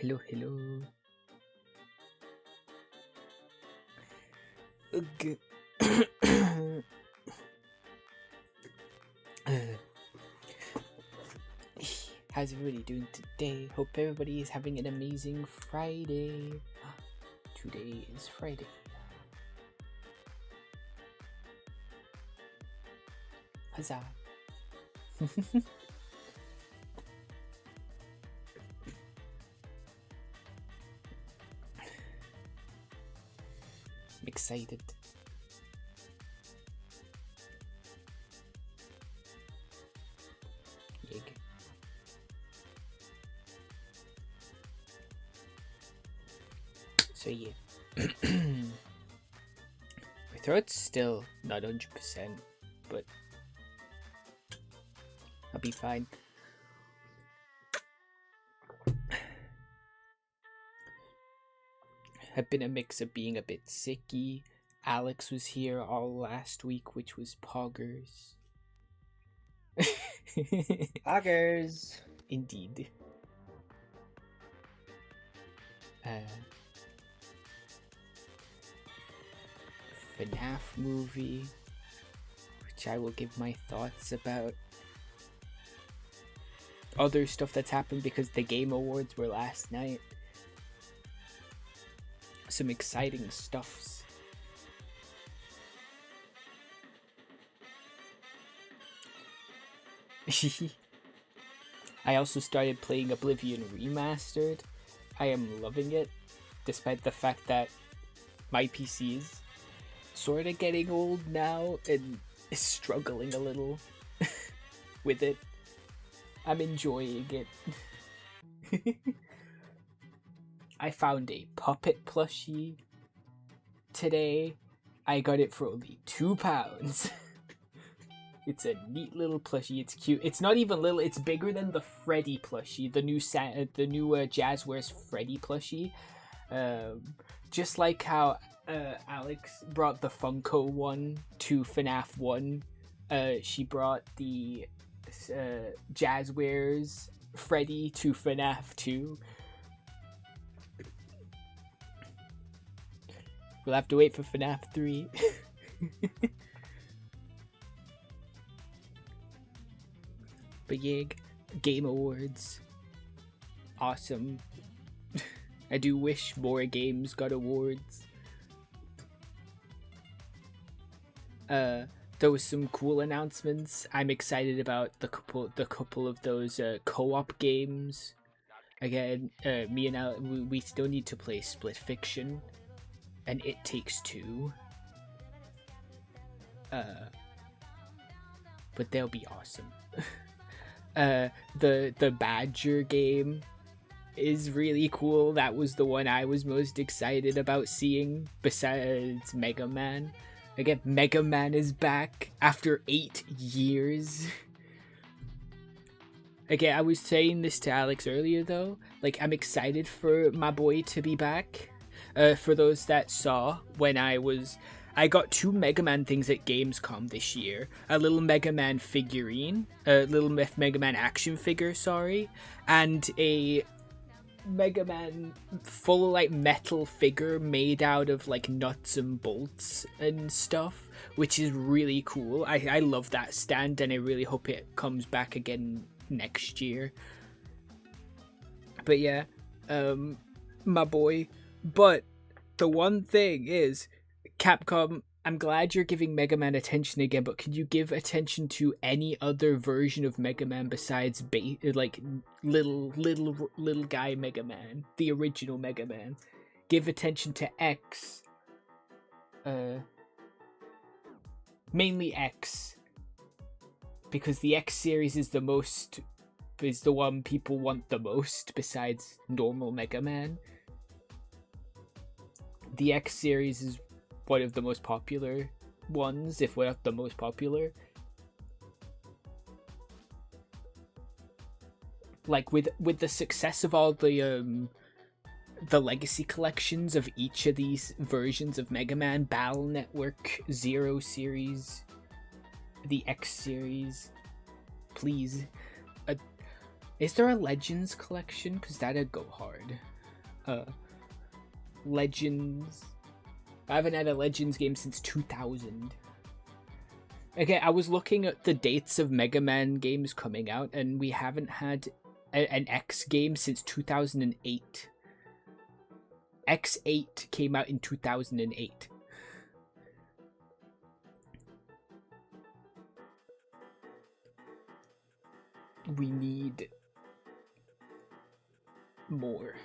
Hello, hello. Okay. How's everybody doing today? Hope everybody is having an amazing Friday. Today is Friday. Huzzah. I'm excited. Yig. So yeah. My throat's still not 100%, but I'll be fine. I've been a mix of being a bit sicky. Alex was here all last week, which was poggers. Poggers. Indeed. FNAF movie, which I will give my thoughts about. Other stuff that's happened because the Game Awards were last night. Some exciting stuffs. I also started playing Oblivion Remastered. I am loving it, despite the fact that my PC is sort of getting old now and is struggling a little with it. I'm enjoying it. I found a puppet plushie today. I got it for only £2. It's a neat little plushie. It's cute. It's not even little. It's bigger than the Freddy plushie, the new Jazzwares Freddy plushie. Just like how Alex brought the Funko one to FNAF 1, she brought the Jazzwares Freddy to FNAF 2. We'll have to wait for FNAF 3. But yeah, Game Awards. Awesome. I do wish more games got awards. There was some cool announcements. I'm excited about the couple of those co-op games. Again, me and Al, we still need to play Split Fiction and It Takes Two. But they'll be awesome. The Badger game is really cool. That was the one I was most excited about seeing, besides Mega Man. Again, Mega Man is back after 8 years. Again, I was saying this to Alex earlier though, like I'm excited for my boy to be back. For those that saw, when I got 2 Mega Man things at Gamescom this year. A little Mega Man figurine, a little Mega Man action figure, sorry, and a Mega Man full like metal figure made out of like nuts and bolts and stuff, which is really cool. I love that stand and I really hope it comes back again next year. But yeah, my boy. But the one thing is, Capcom, I'm glad you're giving Mega Man attention again, but could you give attention to any other version of Mega Man besides like little guy Mega Man, the original Mega Man? Give attention to X. Mainly X, because the X series is the one people want the most besides normal Mega Man. The X series is one of the most popular ones, if not the most popular. Like with the success of all the legacy collections of each of these versions of Mega Man, Battle Network, Zero series, the X series, please. Is there a Legends collection? Because that'd go hard. Legends. I haven't had a Legends game since 2000. Okay, I was looking at the dates of Mega Man games coming out, and we haven't had an X game since 2008. X8 came out in 2008. We need more.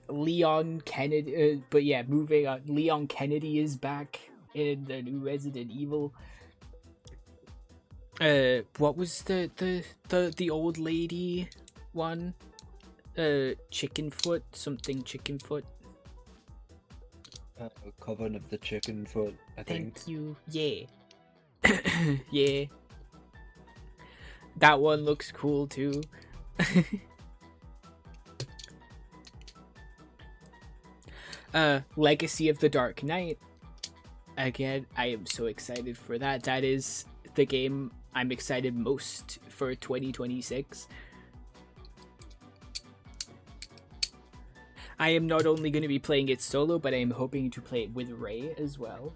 Leon Kennedy, but yeah, moving on. Leon Kennedy is back in the new Resident Evil. What was the old lady one? Chickenfoot, something Chickenfoot. Coven of the Chicken Foot, I think. Thank you. Yeah. Yeah. That one looks cool too. Legacy of the Dark Knight. Again, I am so excited for that. That is the game I'm excited most for 2026. I am not only going to be playing it solo, but I am hoping to play it with Ray as well.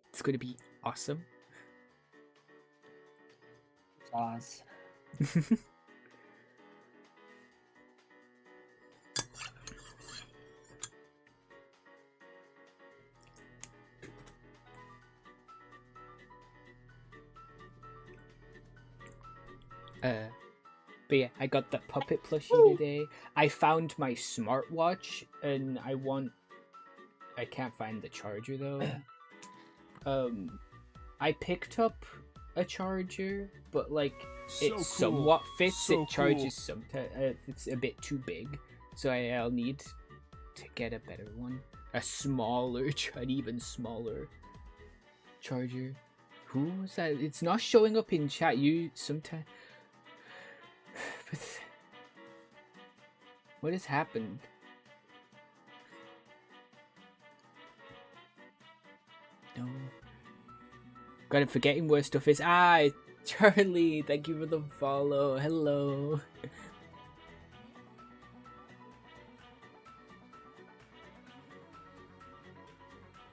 It's going to be awesome. Sauce. But yeah, I got that puppet plushie today. I found my smartwatch, and I can't find the charger though. I picked up a charger, but like it somewhat fits. So it charges sometimes. It's a bit too big, so I'll need to get a better one, a smaller, an even smaller charger. Who was that? It's not showing up in chat. You sometimes. What has happened? No. God, I'm forgetting where stuff is. Ah, Charlie, thank you for the follow. Hello.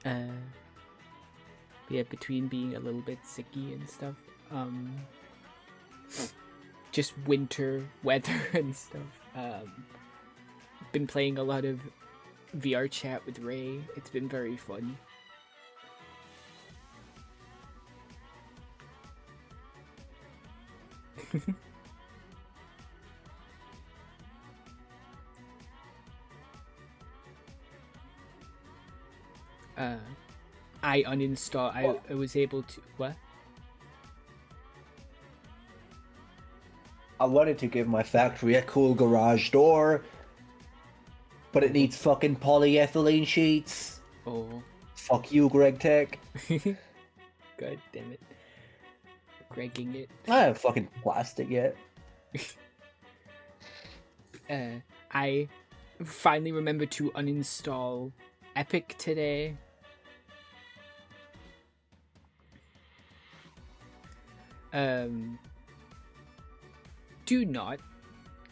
Yeah, between being a little bit sicky and stuff, just winter weather and stuff. Been playing a lot of VR chat with Ray. It's been very fun. I uninstalled. I was able to what? I wanted to give my factory a cool garage door, but it needs fucking polyethylene sheets. Oh. Fuck you, Greg Tech. God damn it. Gregging it. I have fucking plastic yet. I finally remembered to uninstall Epic today. Do not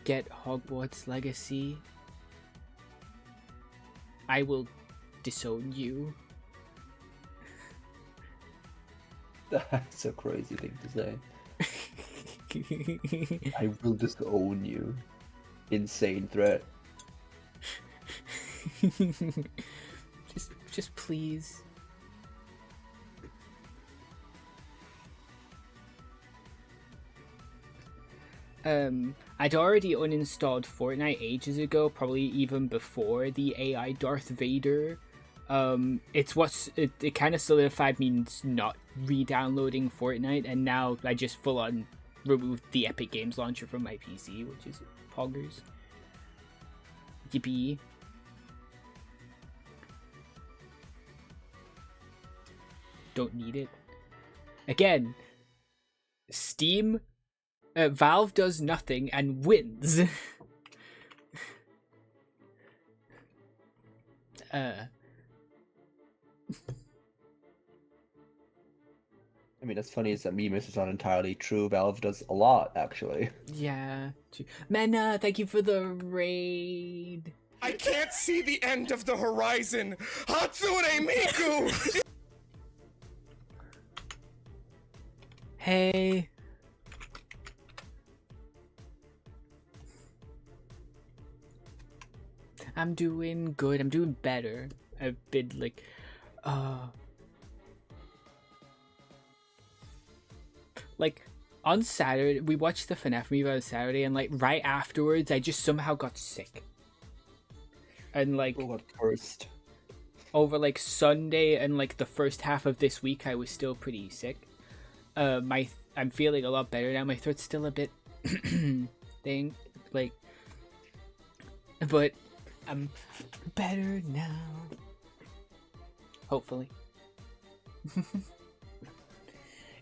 get Hogwarts Legacy. I will disown you. That's a crazy thing to say. I will disown you. Insane threat. just please. I'd already uninstalled Fortnite ages ago, probably even before the AI Darth Vader. It kind of solidified me not re-downloading Fortnite, and now I just full on removed the Epic Games launcher from my PC, which is poggers. Yippee. Don't need it. Again, Steam, Valve does nothing and wins. I I mean, that's funny is that Mimus is not entirely true. Valve does a lot, actually. Yeah. Mena, thank you for the raid. I can't see the end of the horizon. Hatsune Miku. Hey. I'm doing good. I'm doing better. I've been like on Saturday we watched the FNAF movie on Saturday, and like right afterwards I just somehow got sick. And like What first? over like Sunday and like the first half of this week I was still pretty sick. I'm feeling a lot better now. My throat's still a bit thing like, but I'm better now. Hopefully.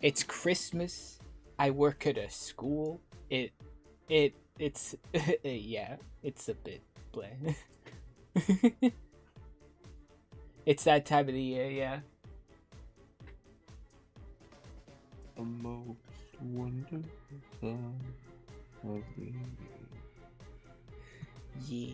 It's Christmas. I work at a school. It's yeah, it's a bit bleh. It's that time of the year, yeah. The most wonderful time of the year. Yeah.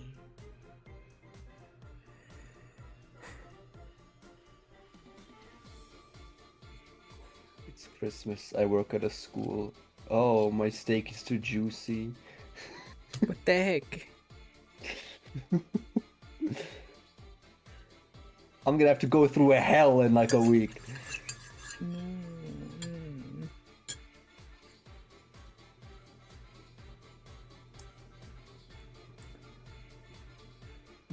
It's Christmas. I work at a school. Oh, my steak is too juicy. What the heck? I'm gonna have to go through a hell in like a week.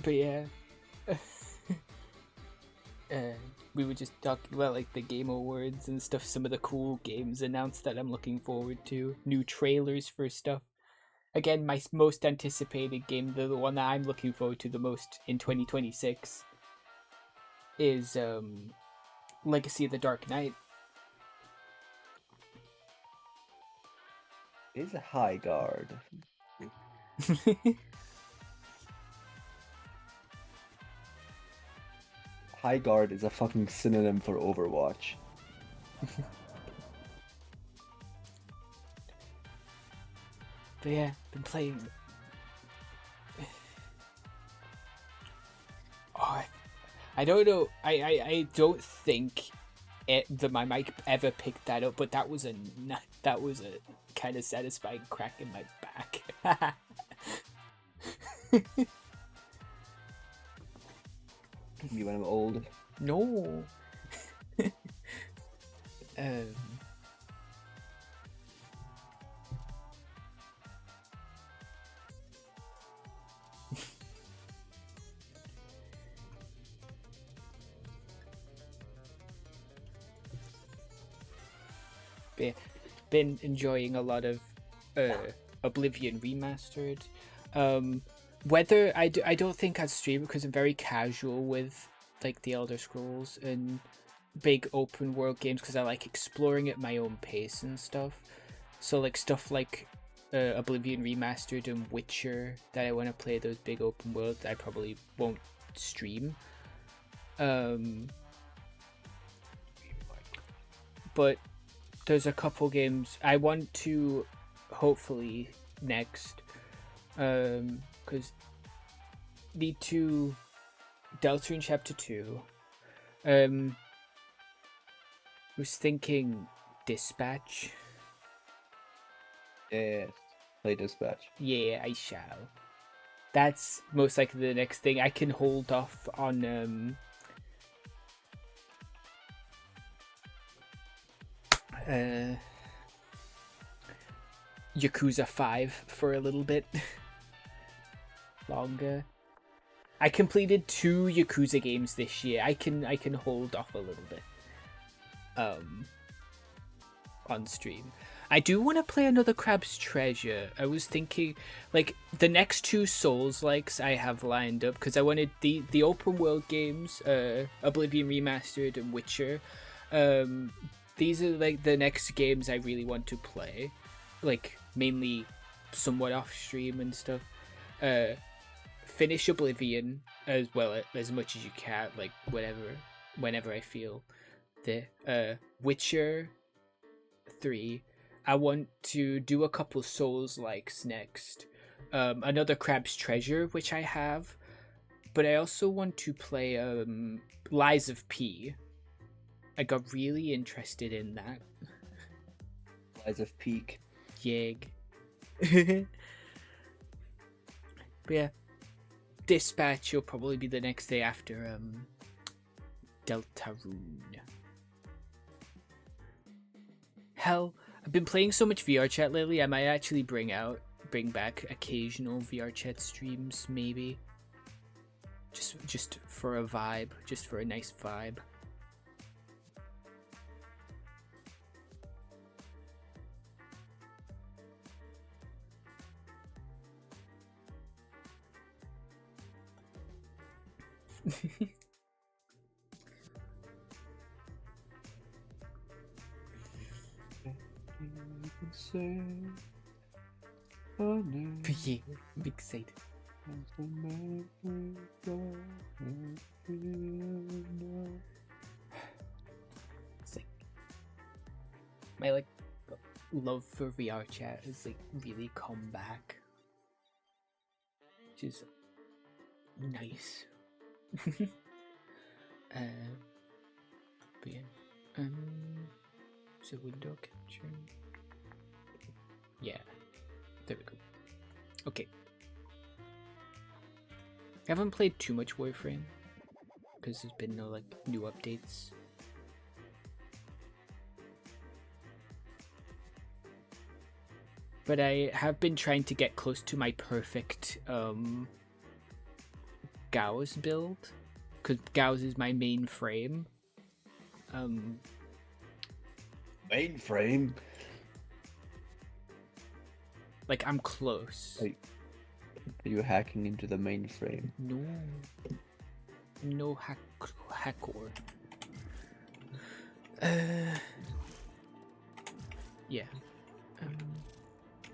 But yeah. We were just talking about like the Game Awards and stuff, some of the cool games announced that I'm looking forward to, new trailers for stuff. Again, my most anticipated game, the one that I'm looking forward to the most in 2026 is Legacy of the Dark Knight. It's a high guard. High guard is a fucking synonym for Overwatch. But yeah, been playing. Oh, I don't know. I don't think that my mic ever picked that up, but that was a kind of satisfying crack in my back. Me when I'm old. No. Been enjoying a lot of Oblivion Remastered. Whether I don't think I'd stream because I'm very casual with like the Elder Scrolls and big open world games because I like exploring at my own pace and stuff. So like stuff like Oblivion Remastered and Witcher that I want to play, those big open worlds, I probably won't stream. But there's a couple games I want to hopefully next, because need to Deltarune Chapter 2. Was thinking Dispatch. Yes. Play Dispatch. Yeah, I shall. That's most likely the next thing. I can hold off on Yakuza 5 for a little bit longer. I completed 2 Yakuza games this year. I can hold off a little bit on stream. I do want to play another Crab's Treasure. I was thinking like the next 2 Souls likes I have lined up because I wanted the open world games, Oblivion Remastered and Witcher. These are like the next games I really want to play, like mainly somewhat off stream and stuff. Finish Oblivion as well as much as you can, like whenever I feel the Witcher 3, I want to do a couple Souls-likes next. Another Crab's Treasure, which I have, but I also want to play Lies of P. I got really interested in that. Lies of Peak. Yig. But yeah, Dispatch will probably be the next day after Deltarune. Hell, I've been playing so much VR chat lately, I might actually bring back occasional VR chat streams, maybe. Just for a vibe, just for a nice vibe. Yeah, I'm excited. It's like my love for VR chat has really come back, which is nice. But yeah, is it window capture? Yeah, there we go. Okay. I haven't played too much Warframe because there's been no new updates. But I have been trying to get close to my perfect Gauss build, because Gauss is my main frame. Mainframe? I'm close. Are you hacking into the mainframe? No hackor. Yeah.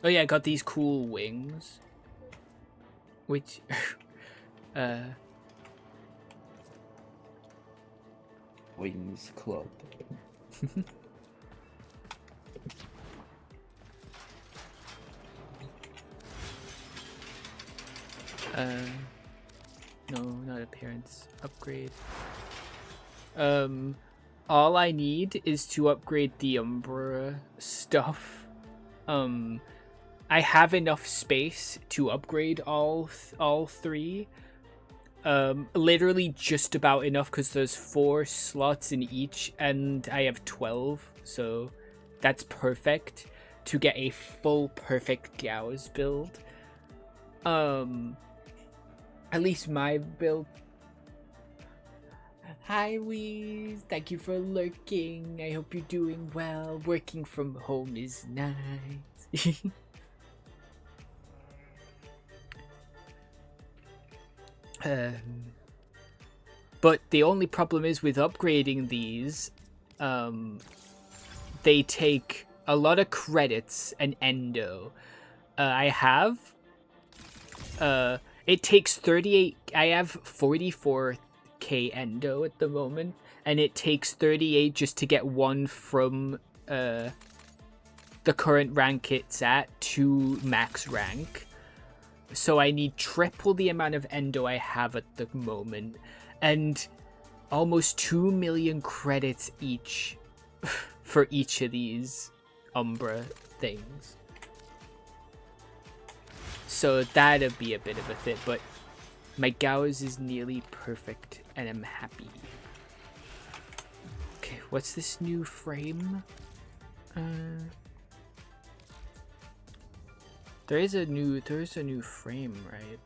Oh yeah, I got these cool wings. Which Wings Club. No, not appearance. Upgrade. All I need is to upgrade the Umbra stuff. I have enough space to upgrade all three. Literally just about enough, because there's 4 slots in each, and I have 12, so that's perfect to get a full perfect Gauss build. At least my build. Hi Weez, thank you for lurking. I hope you're doing well. Working from home is nice. But the only problem is with upgrading these, they take a lot of credits and endo. It takes 38. I have 44k endo at the moment, and it takes 38 just to get one from the current rank it's at to max rank. So I need triple the amount of endo I have at the moment, and almost 2 million credits each for each of these Umbra things. So that'd be a bit of a thing, but my Gauss is nearly perfect, and I'm happy. Okay, what's this new frame? There is a new frame, right?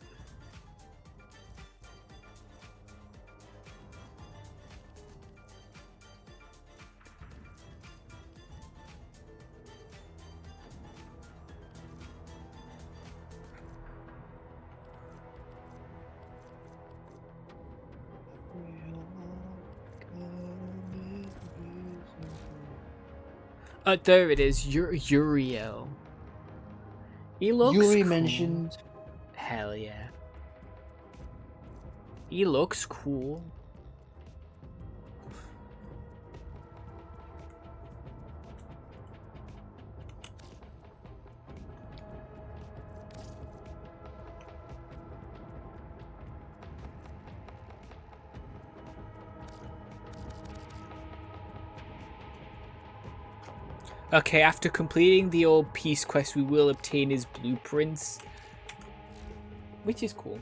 There it is. Uriel. He looks Yuri cool. mentioned. Hell yeah. He looks cool. Okay, after completing the old peace quest, we will obtain his blueprints, which is cool.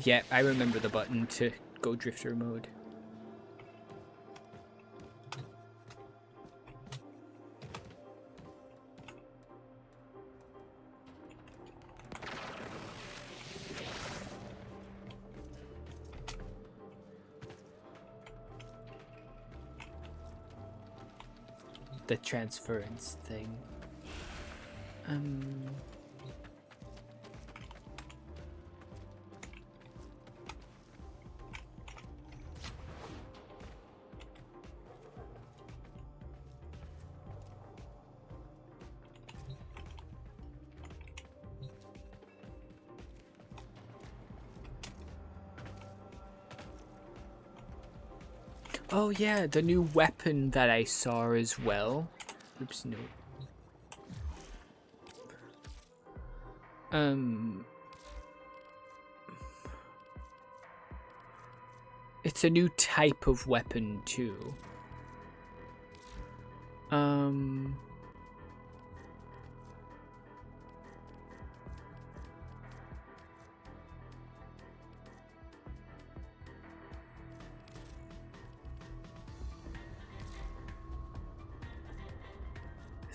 Yeah, I remember the button to go drifter mode. The transference thing. Oh yeah, the new weapon that I saw as well. Oops, no. It's a new type of weapon too.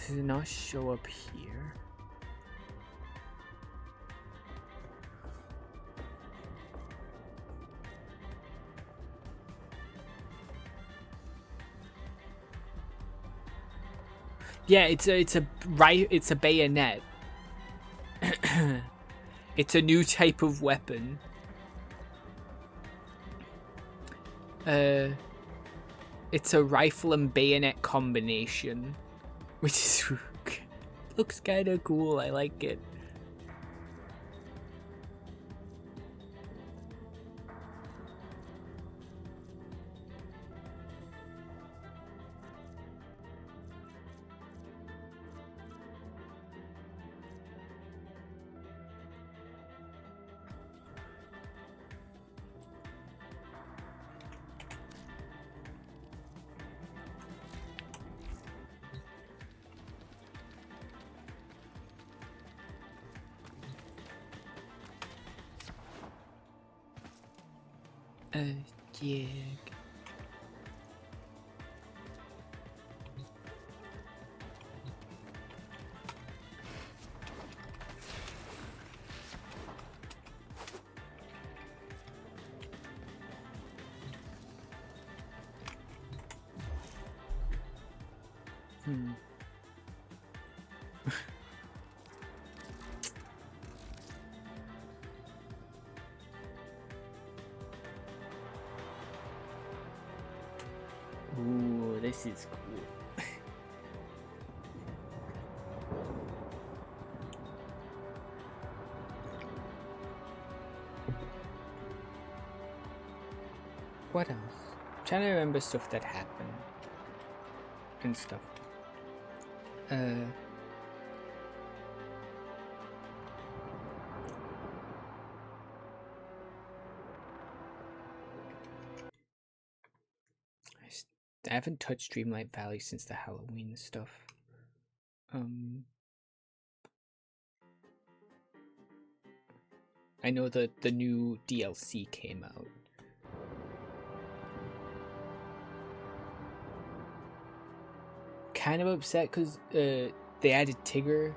Does it not show up here? Yeah, it's a bayonet. It's a new type of weapon. It's a rifle and bayonet combination, which is looks kind of cool. I like it. Yeah. Ooh, this is cool. What else? I'm trying to remember stuff that happened and stuff. I haven't touched Dreamlight Valley since the Halloween stuff. I know that the new DLC came out. Kind of upset because they added Tigger.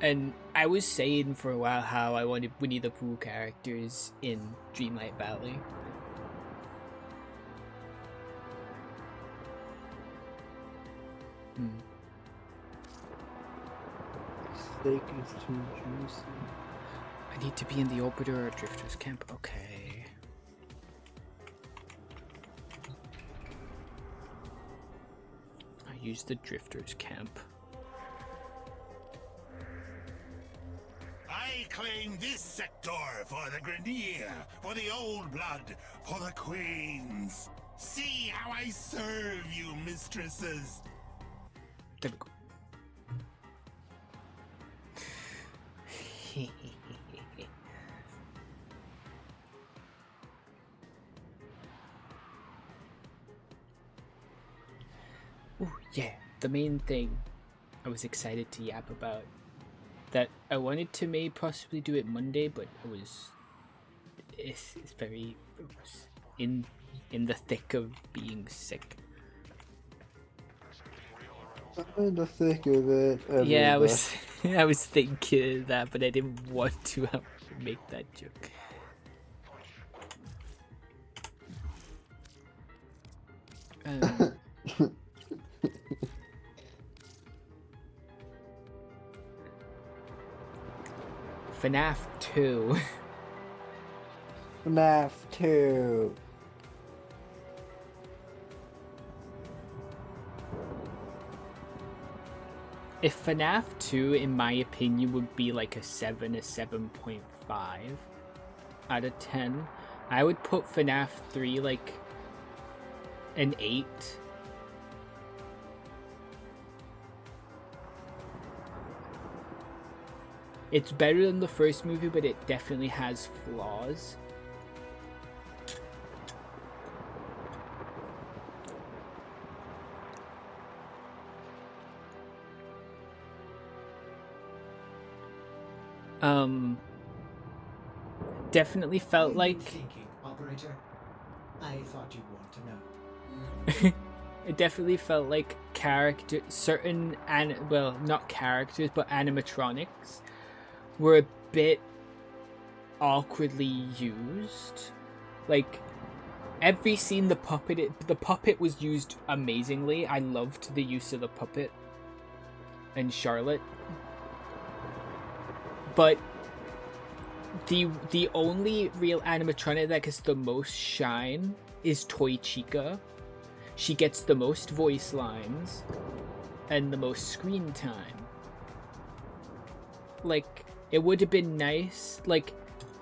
And I was saying for a while how I wanted Winnie the Pooh characters in Dreamlight Valley. Steak is too juicy. I need to be in the Orbiter or Drifter's camp. Okay. I use the Drifter's camp. I I claim this sector for the Grenier, for the Old Blood, for the Queens. See how I serve you, mistresses. There we go. Ooh, yeah, the main thing I was excited to yap about, that I wanted to maybe possibly do it Monday, but it's very in the thick of being sick. In the thick of it. Yeah, I was thinking that, but I didn't want to make that joke. FNAF 2. FNAF 2. If FNAF 2, in my opinion, would be like a 7, a 7.5 out of 10, I would put FNAF 3 like an 8. It's better than the first movie, but it definitely has flaws. Definitely felt What are you like thinking, operator? I thought you'd want to know. it definitely felt like certain not characters, but animatronics were a bit awkwardly used. Like every scene, the puppet was used amazingly. I loved the use of the puppet and Charlotte, but the only real animatronic that gets the most shine is Toy Chica. She gets the most voice lines and the most screen time. Like, it would have been nice, like,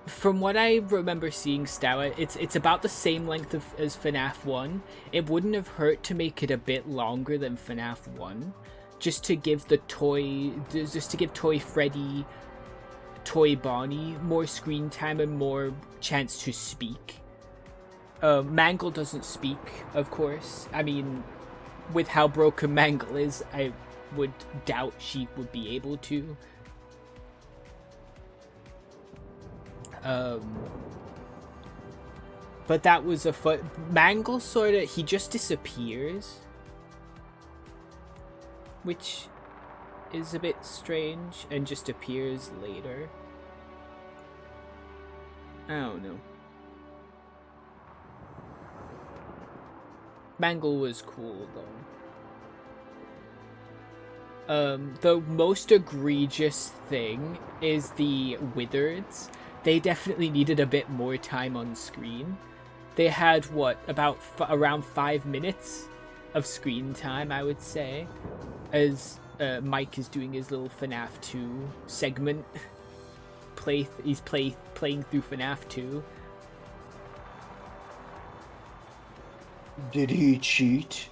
from what I remember seeing Stour, it's about the same length as FNAF 1. It wouldn't have hurt to make it a bit longer than FNAF 1, just to give Toy Freddy, Toy Bonnie more screen time and more chance to speak. Mangle doesn't speak, of course. I mean, with how broken Mangle is, I would doubt she would be able to. But that was Mangle sorta, he just disappears, which is a bit strange, and just appears later. I don't know. Mangle was cool though. The most egregious thing is the Wizards. They definitely needed a bit more time on screen. They had around 5 minutes of screen time, I would say, as Mike is doing his little FNAF 2 segment. He's playing through FNAF 2. Did he cheat?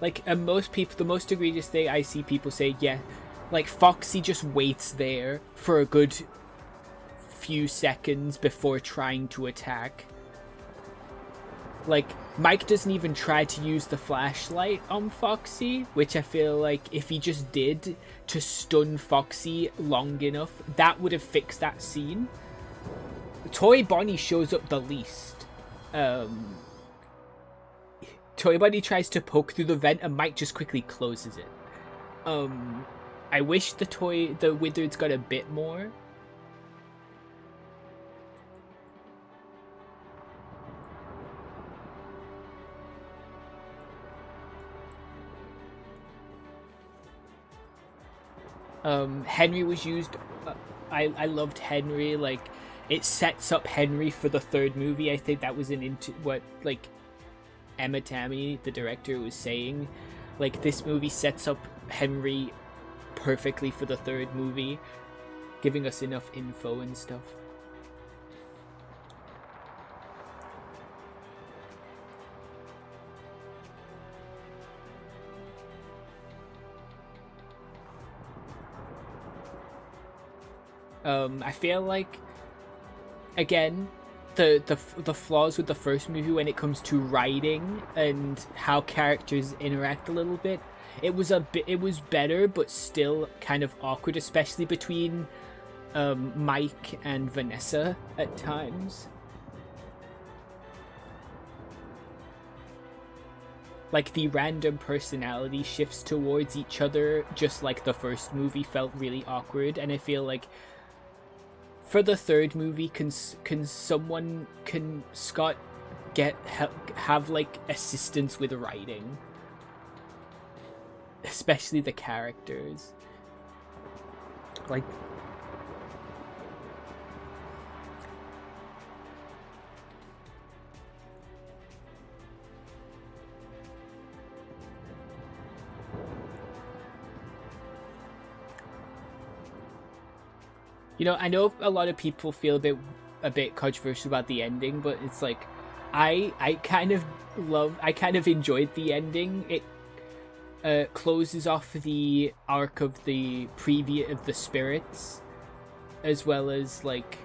Like, the most egregious thing I see people say, yeah, like Foxy just waits there for a good few seconds before trying to attack. Like, Mike doesn't even try to use the flashlight on Foxy, which I feel like if he just did to stun Foxy long enough, that would have fixed that scene. Toy Bonnie shows up the least. Toy Bonnie tries to poke through the vent and Mike just quickly closes it. I wish the Wizards got a bit more. Henry was used. I loved Henry. Like, it sets up Henry for the third movie. I think that was what like Emma Tammy, the director, was saying. Like, this movie sets up Henry perfectly for the third movie. giving us enough info and stuff. I feel like, again, the flaws with the first movie when it comes to writing and how characters interact a little bit, it was better, but still kind of awkward, especially between Mike and Vanessa at times. Like, the random personality shifts towards each other, just like the first movie, felt really awkward, and I feel like for the third movie, can Scott have like assistance with writing, especially the characters, like. You know, I know a lot of people feel a bit controversial about the ending, but it's like, I kind of enjoyed the ending. It closes off the arc of the spirits, as well as like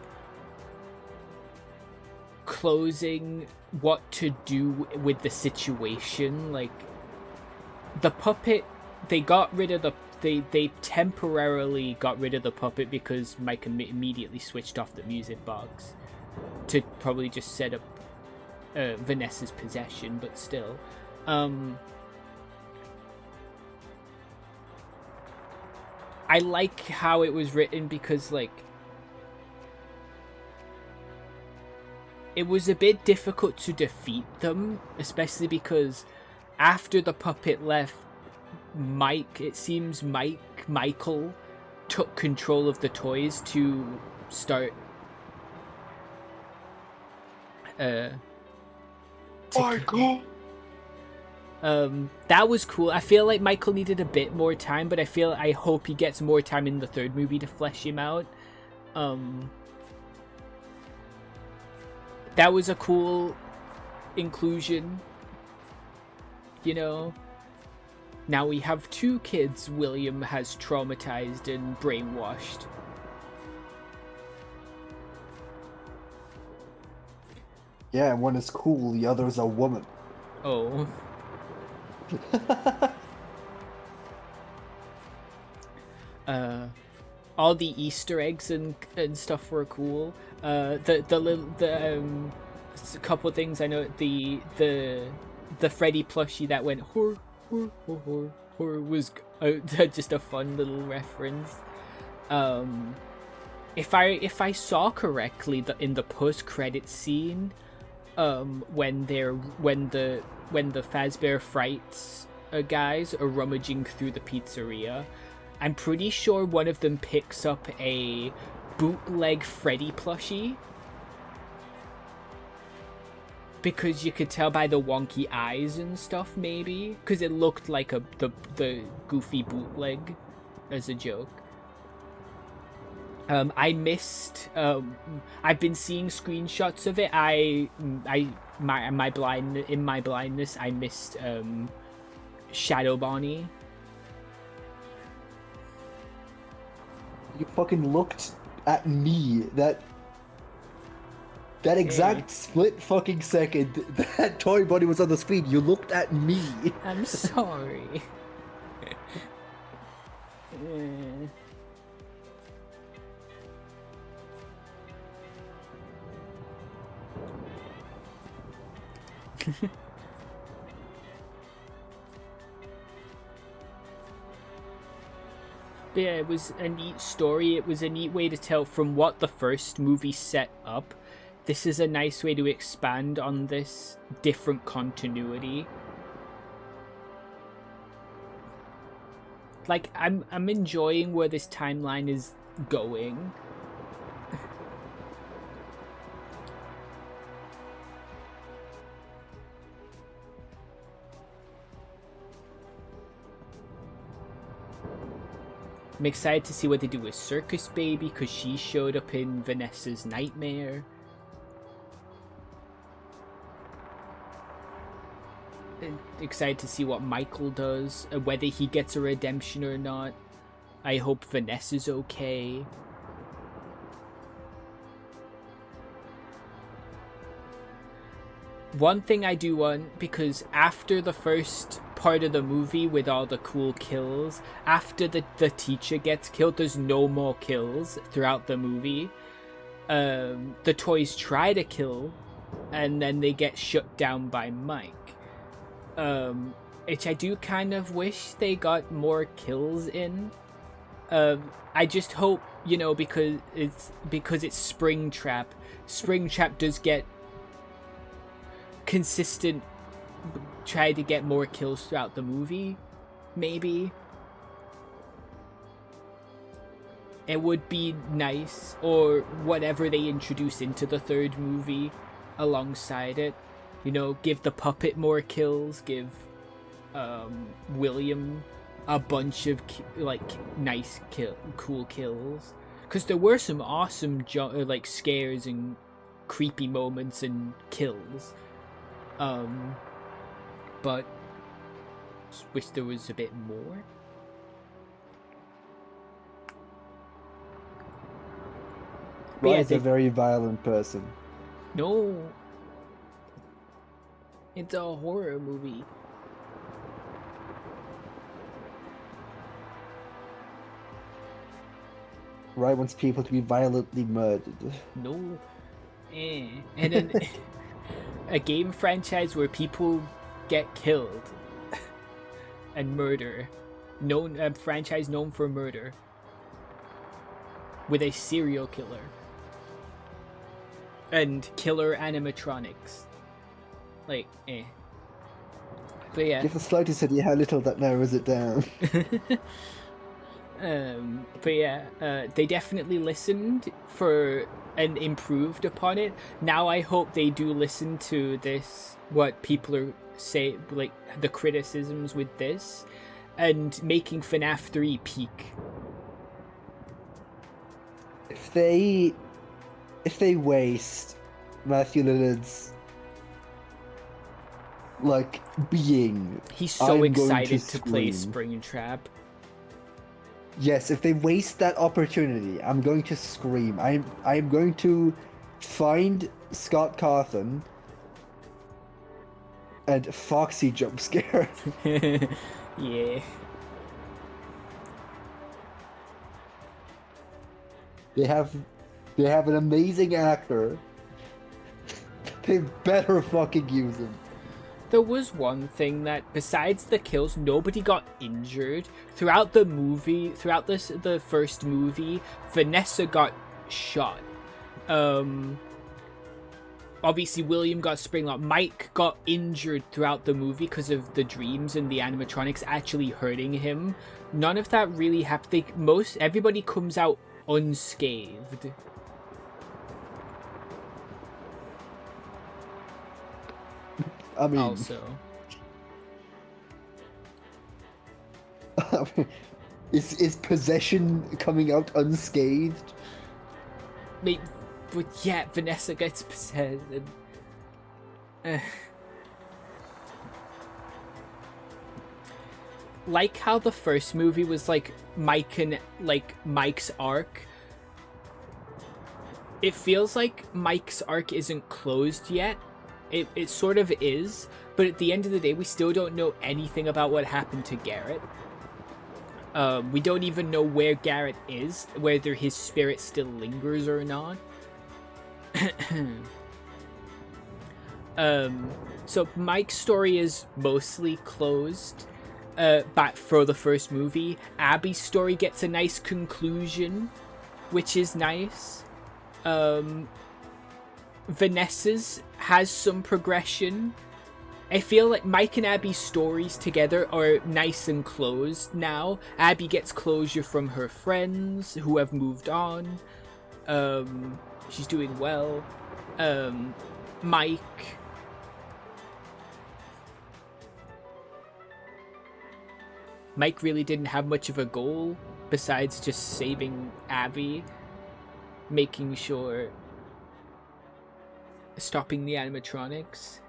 closing what to do with the situation. Like, the puppet, they got rid of they temporarily got rid of the puppet because Mike immediately switched off the music box to probably just set up Vanessa's possession, but still. I like how it was written because, like, it was a bit difficult to defeat them, especially because after the puppet left, Michael took control of the toys to start Michael! That was cool. I feel like Michael needed a bit more time, but I hope he gets more time in the third movie to flesh him out. That was a cool inclusion, you know. Now we have two kids William has traumatized and brainwashed. Yeah, one is cool, the other is a woman. Oh. All the Easter eggs and stuff were cool. A couple things I know, the Freddy plushie that went hor was just a fun little reference. If I saw correctly, in the post-credit scene, when the Fazbear Frights guys are rummaging through the pizzeria, I'm pretty sure one of them picks up a bootleg Freddy plushie. Because you could tell by the wonky eyes and stuff, maybe. Because it looked like the goofy bootleg as a joke. I missed. I've been seeing screenshots of it. In my blindness, I missed Shadow Bonnie. You fucking looked at me. That exact split fucking second that Toy Bunny was on the screen, you looked at me. I'm sorry. But yeah, it was a neat story. It was a neat way to tell from what the first movie set up. This is a nice way to expand on this different continuity. Like, I'm enjoying where this timeline is going. I'm excited to see what they do with Circus Baby, because she showed up in Vanessa's Nightmare. And excited to see what Michael does, whether he gets a redemption or not. I hope Vanessa's okay. One thing I do want, because after the first part of the movie with all the cool kills, after the teacher gets killed, there's no more kills throughout the movie. The toys try to kill, and then they get shut down by Mike. Which I do kind of wish they got more kills in. I just hope, you know, because it's Springtrap. Springtrap does get consistent, try to get more kills throughout the movie, maybe. It would be nice, or whatever they introduce into the third movie alongside it. You know, give the puppet more kills, give William a bunch of nice cool kills, because there were some awesome scares and creepy moments and kills. But just wish there was a bit more. But yeah, Ryan's a very violent person. No, it's a horror movie. Ryan wants people to be violently murdered. No. And then a game franchise where people get killed and murder. A franchise known for murder. With a serial killer. And killer animatronics. But yeah. Give the slightest idea how little that narrows it down. But yeah, they definitely listened and improved upon it. Now I hope they do listen to this, what people are saying, like the criticisms with this, and making FNAF 3 peak. If they waste Matthew Lillard's being, He's so I'm going excited to play scream. Springtrap. Yes, if they waste that opportunity, I'm going to scream. I'm going to find Scott Cawthon and Foxy jump scare. Yeah. They have an amazing actor. They better fucking use him. There was one thing that, besides the kills, nobody got injured. Throughout the movie, throughout the first movie, Vanessa got shot. Obviously, William got springlocked. Mike got injured throughout the movie because of the dreams and the animatronics actually hurting him. None of that really happened. Everybody comes out unscathed. I mean, Also, is possession coming out unscathed? but yeah, Vanessa gets possessed. And, like how the first movie was Mike's arc. It feels like Mike's arc isn't closed yet. It sort of is, but at the end of the day, we still don't know anything about what happened to Garrett. We don't even know where Garrett is, whether his spirit still lingers or not. So Mike's story is mostly closed, but for the first movie, Abby's story gets a nice conclusion, which is nice. Vanessa's has some progression. I feel like Mike and Abby's stories together are nice and closed now. Abby gets closure from her friends who have moved on. She's doing well. Mike really didn't have much of a goal besides just saving Abby, making sure stopping the animatronics.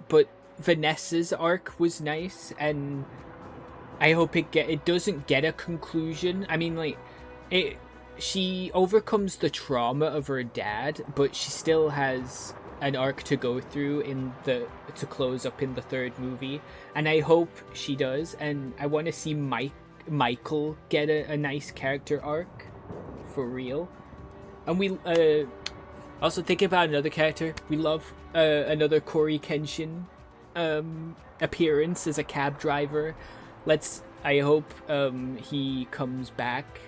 But Vanessa's arc was nice, and I hope it doesn't get a conclusion. I mean, like, she overcomes the trauma of her dad, but she still has an arc to go through to close up in the third movie, and I hope she does. And I want to see Michael get a nice character arc for real. And we also think about another character. We love another Corey Kenshin appearance as a cab driver. I hope he comes back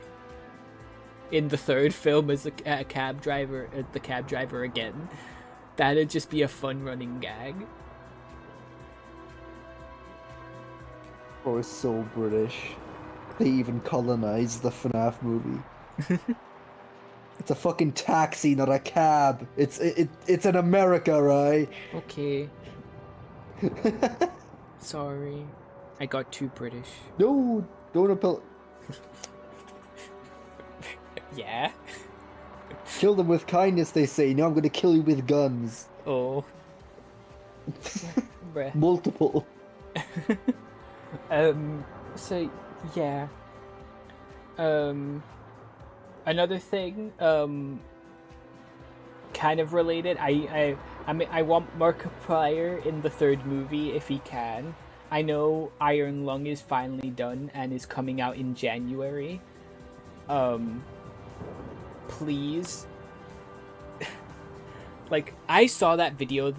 in the third film as a cab driver, the cab driver again. That'd just be a fun running gag. Oh, it's so British. They even colonized the FNAF movie. It's a fucking taxi, not a cab. It's in America, right? Okay. Sorry. I got too British. No, don't appeal. Yeah? Kill them with kindness, they say. Now I'm gonna kill you with guns. Oh. Bruh. Multiple. So, yeah. Another thing, kind of related, I want Markiplier in the third movie if he can. I know Iron Lung is finally done and is coming out in January. Please. Like, I saw that video,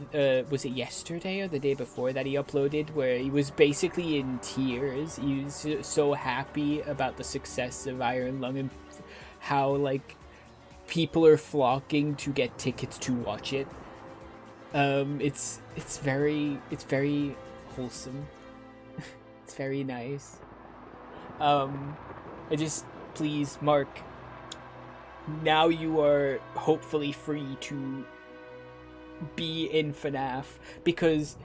was it yesterday or the day before that he uploaded, where he was basically in tears. He was so happy about the success of Iron Lung and how, like, people are flocking to get tickets to watch it. It's very wholesome. It's very nice. Please, Mark, now you are hopefully free to be in FNAF, because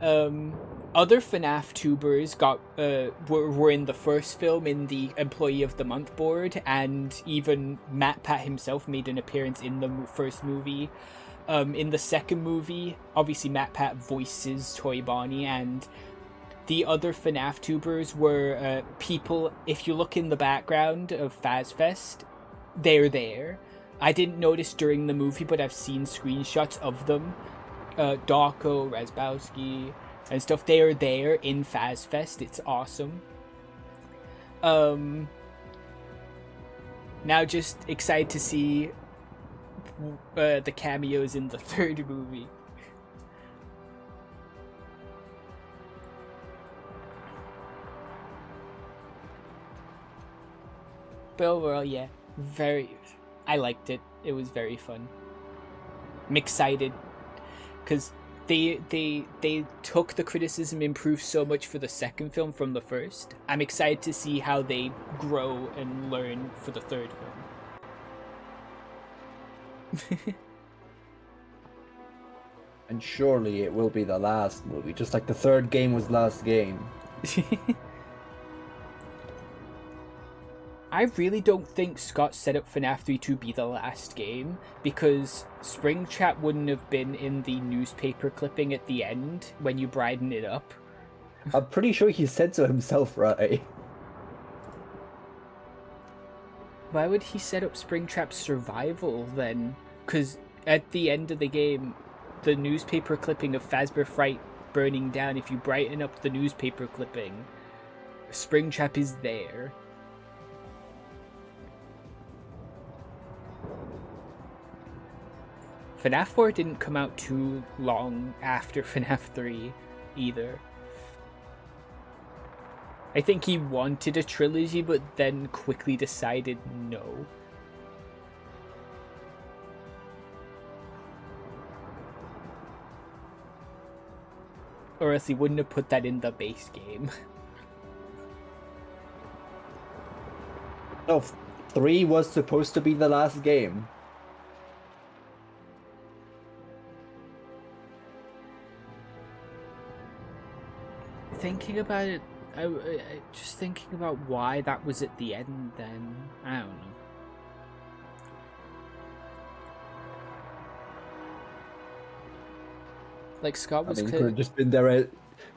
other FNAF tubers were in the first film in the Employee of the Month board, and even MatPat himself made an appearance in the first movie. In the second movie, obviously MatPat voices Toy Bonnie, and the other FNAF tubers were people. If you look in the background of FazFest, they're there. I didn't notice during the movie, but I've seen screenshots of them. Dawko, Razbowski, and stuff. They are there in FazFest. It's awesome. Now just excited to see the cameos in the third movie. But overall, yeah, I liked it. It was very fun. I'm excited because they took the criticism, improved so much for the second film from the first. I'm excited to see how they grow and learn for the third film. And surely it will be the last movie, just like the third game was last game. I really don't think Scott set up FNAF 3 to be the last game, because Springtrap wouldn't have been in the newspaper clipping at the end when you brighten it up. I'm pretty sure he said so himself, right? Why would he set up Springtrap's survival then? Because at the end of the game, the newspaper clipping of Fazbear Fright burning down, if you brighten up the newspaper clipping, Springtrap is there. FNAF 4 didn't come out too long after FNAF 3 either. I think he wanted a trilogy, but then quickly decided no. Or else he wouldn't have put that in the base game. No, 3 was supposed to be the last game. thinking about it, just thinking about why that was at the end. Then I don't know. Like Scott was. could have just been there.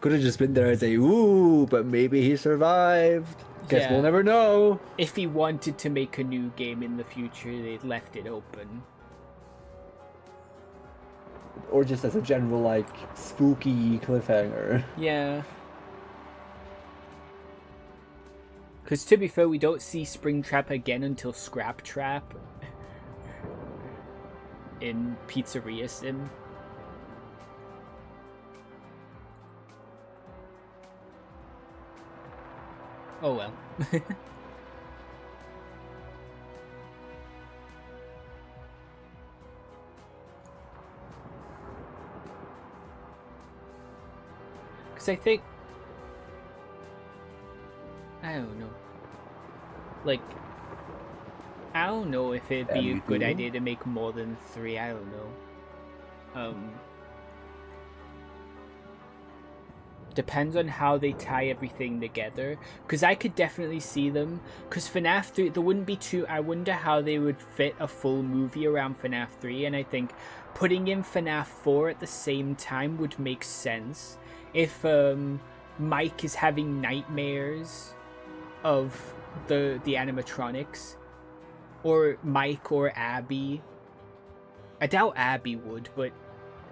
Could have just been there and say, "Ooh," but maybe he survived. Guess Yeah. we'll never know. If he wanted to make a new game in the future, they'd left it open. Or just as a general like spooky cliffhanger. Yeah. Because to be fair, we don't see Springtrap again until Scrap Trap in Pizzeria Sim. Oh well. Because I think... I don't know. Like, I don't know if it'd be a good idea to make more than 3, I don't know. Depends on how they tie everything together. Because I could definitely see them. Because FNAF 3, there wouldn't be two. I wonder how they would fit a full movie around FNAF 3. And I think putting in FNAF 4 at the same time would make sense. If Mike is having nightmares of the animatronics. Or Mike or Abby. I doubt Abby would, but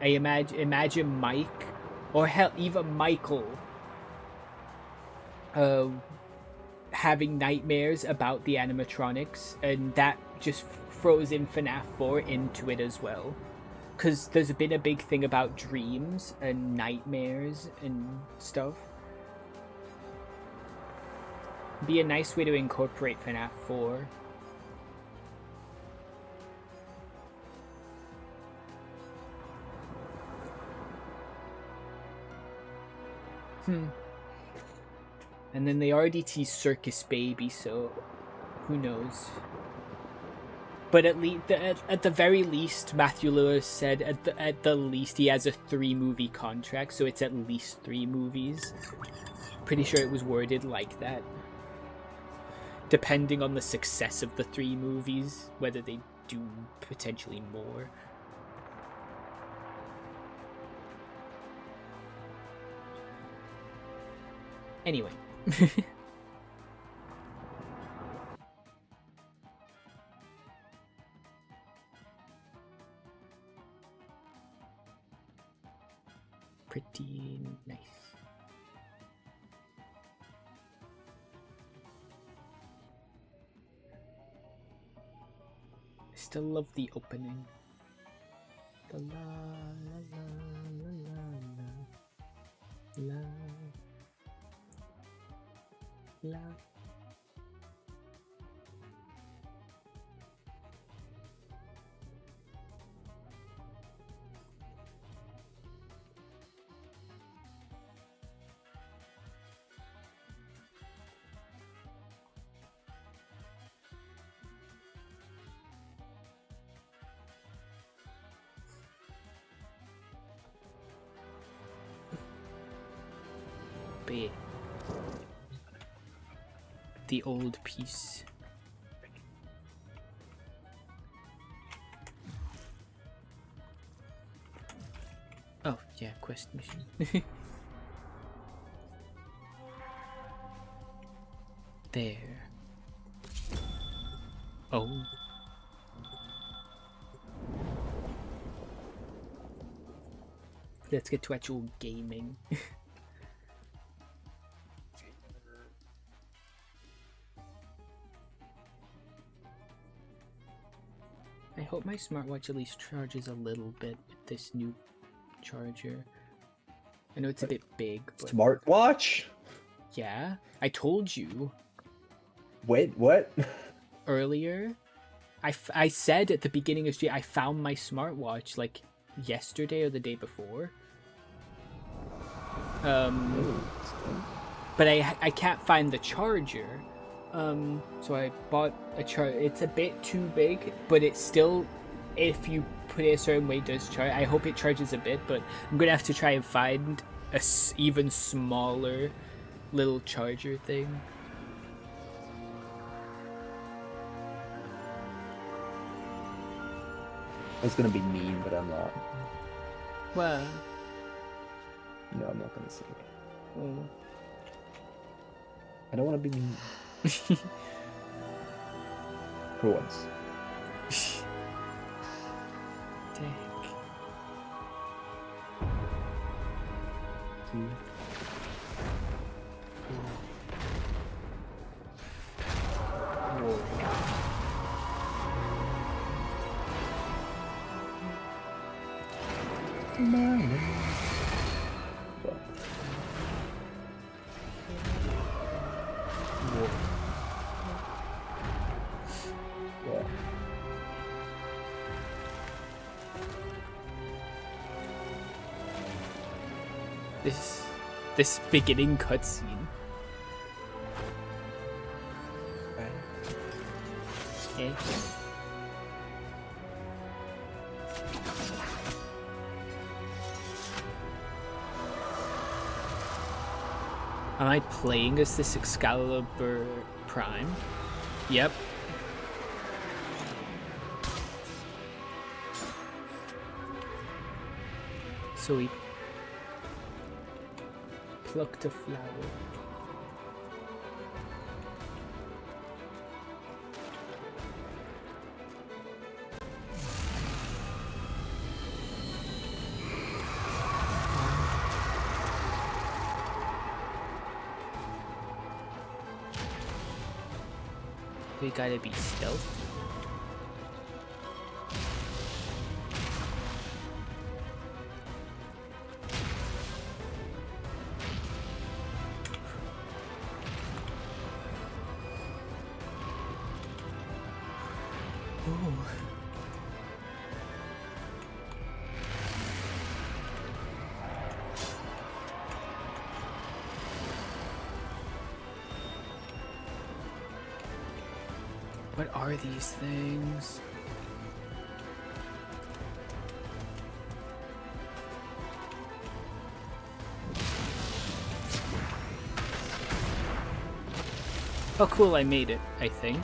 I imagine Mike. Or hell, even Michael having nightmares about the animatronics, and that just throws in FNAF 4 into it as well. Because there's been a big thing about dreams and nightmares and stuff. Be a nice way to incorporate FNAF 4. And then they already teased Circus Baby, so who knows? But at the very least, Matthew Lewis said at the least he has a 3-movie contract, so it's at least 3 movies. Pretty sure it was worded like that. Depending on the success of the 3 movies, whether they do potentially more. Anyway. Pretty nice. I still love the opening. The la la la la la la. La. B. The old piece. Oh, yeah, quest mission. There. Oh. Let's get to actual gaming. I hope my smartwatch at least charges a little bit with this new charger. I know it's a bit big, but... Smartwatch? Yeah, I told you. Wait, what? Earlier, I said at the beginning of the stream, I found my smartwatch like yesterday or the day before. But I can't find the charger. So I bought a charger. It's a bit too big, but it's still, if you put it a certain way, does charge. I hope it charges a bit, but I'm gonna have to try and find even smaller little charger thing. I was gonna be mean, but I'm not. Well, No, I'm not gonna say it. oh. I don't want to be mean. For once. Dang. Two. Yeah. This beginning cutscene. Okay. Am I playing as this Excalibur Prime? Yep. So we plucked a flower. We gotta be stealth. Ooh. What are these things? Oh cool, I made it, I think.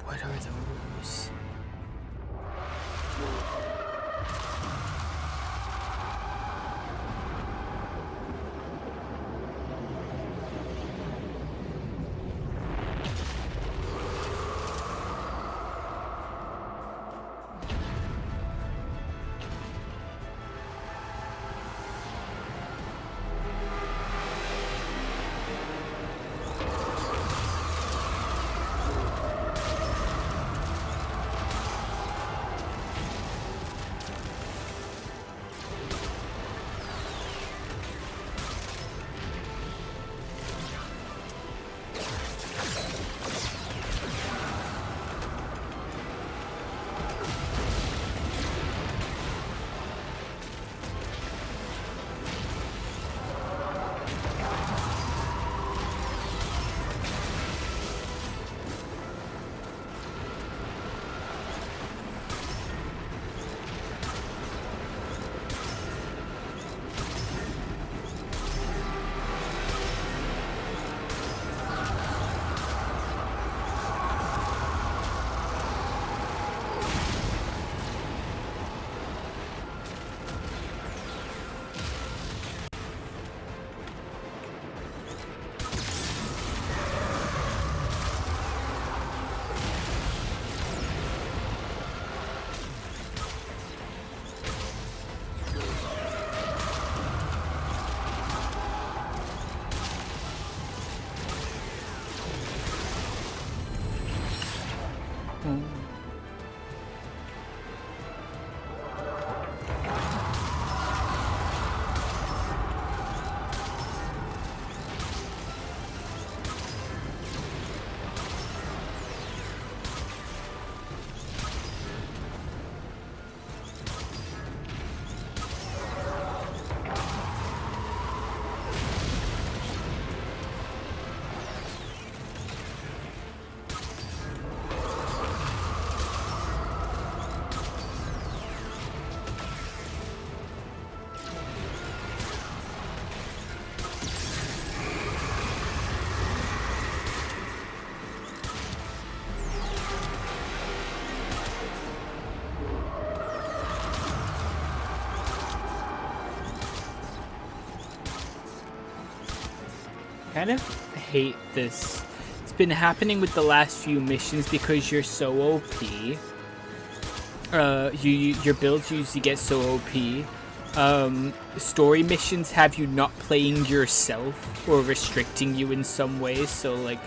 What are those? kind of hate this. It's been happening with the last few missions because you're so OP. Your builds usually get so OP. Story missions have you not playing yourself or restricting you in some ways. So like.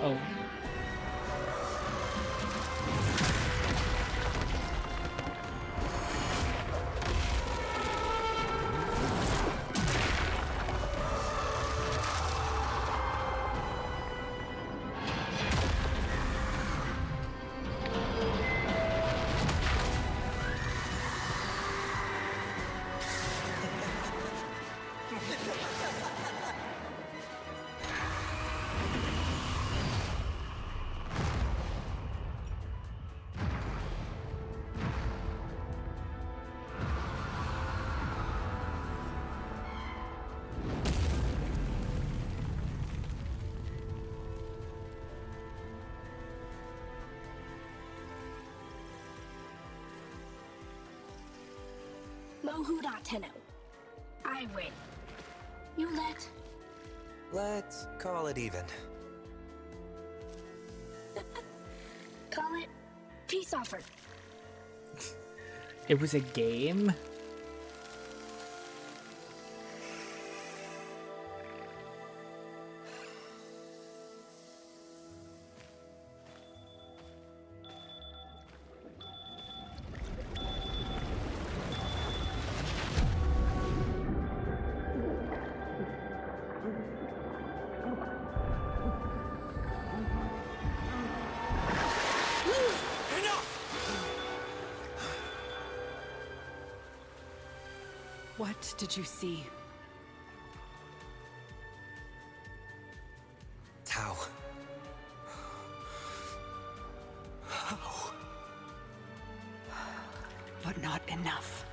Oh. Mohuda Tenno. I win. You let. Let's call it even. Call it peace offer. It was a game? What did you see? Tao. but not enough.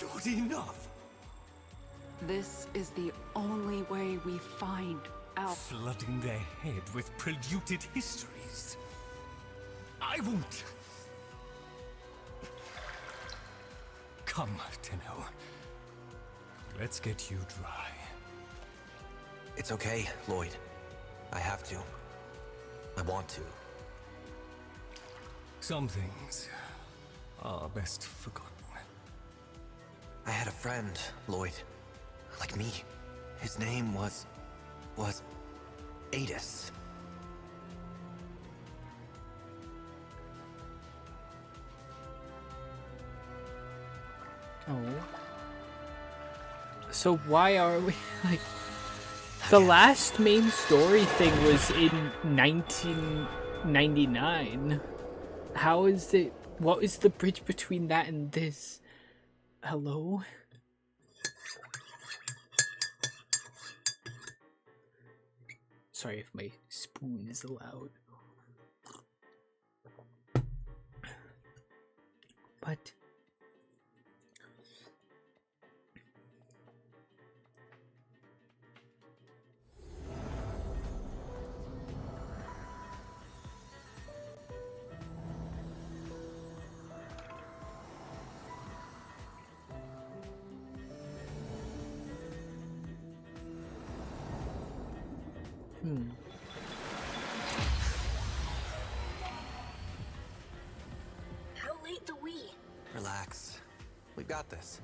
Not enough. This is the only way we find out. Flooding their head with polluted histories. I won't. Come, Tenno. Let's get you dry. It's okay, Lloyd. I have to. I want to. Some things are best forgotten. I had a friend, Lloyd. Like me. His name was Adis. Oh. So why are we like the last main story thing was in 1999? How is it? What is the bridge between that and this? Hello? Sorry if my spoon is loud. But How late the we? Relax. We've got this.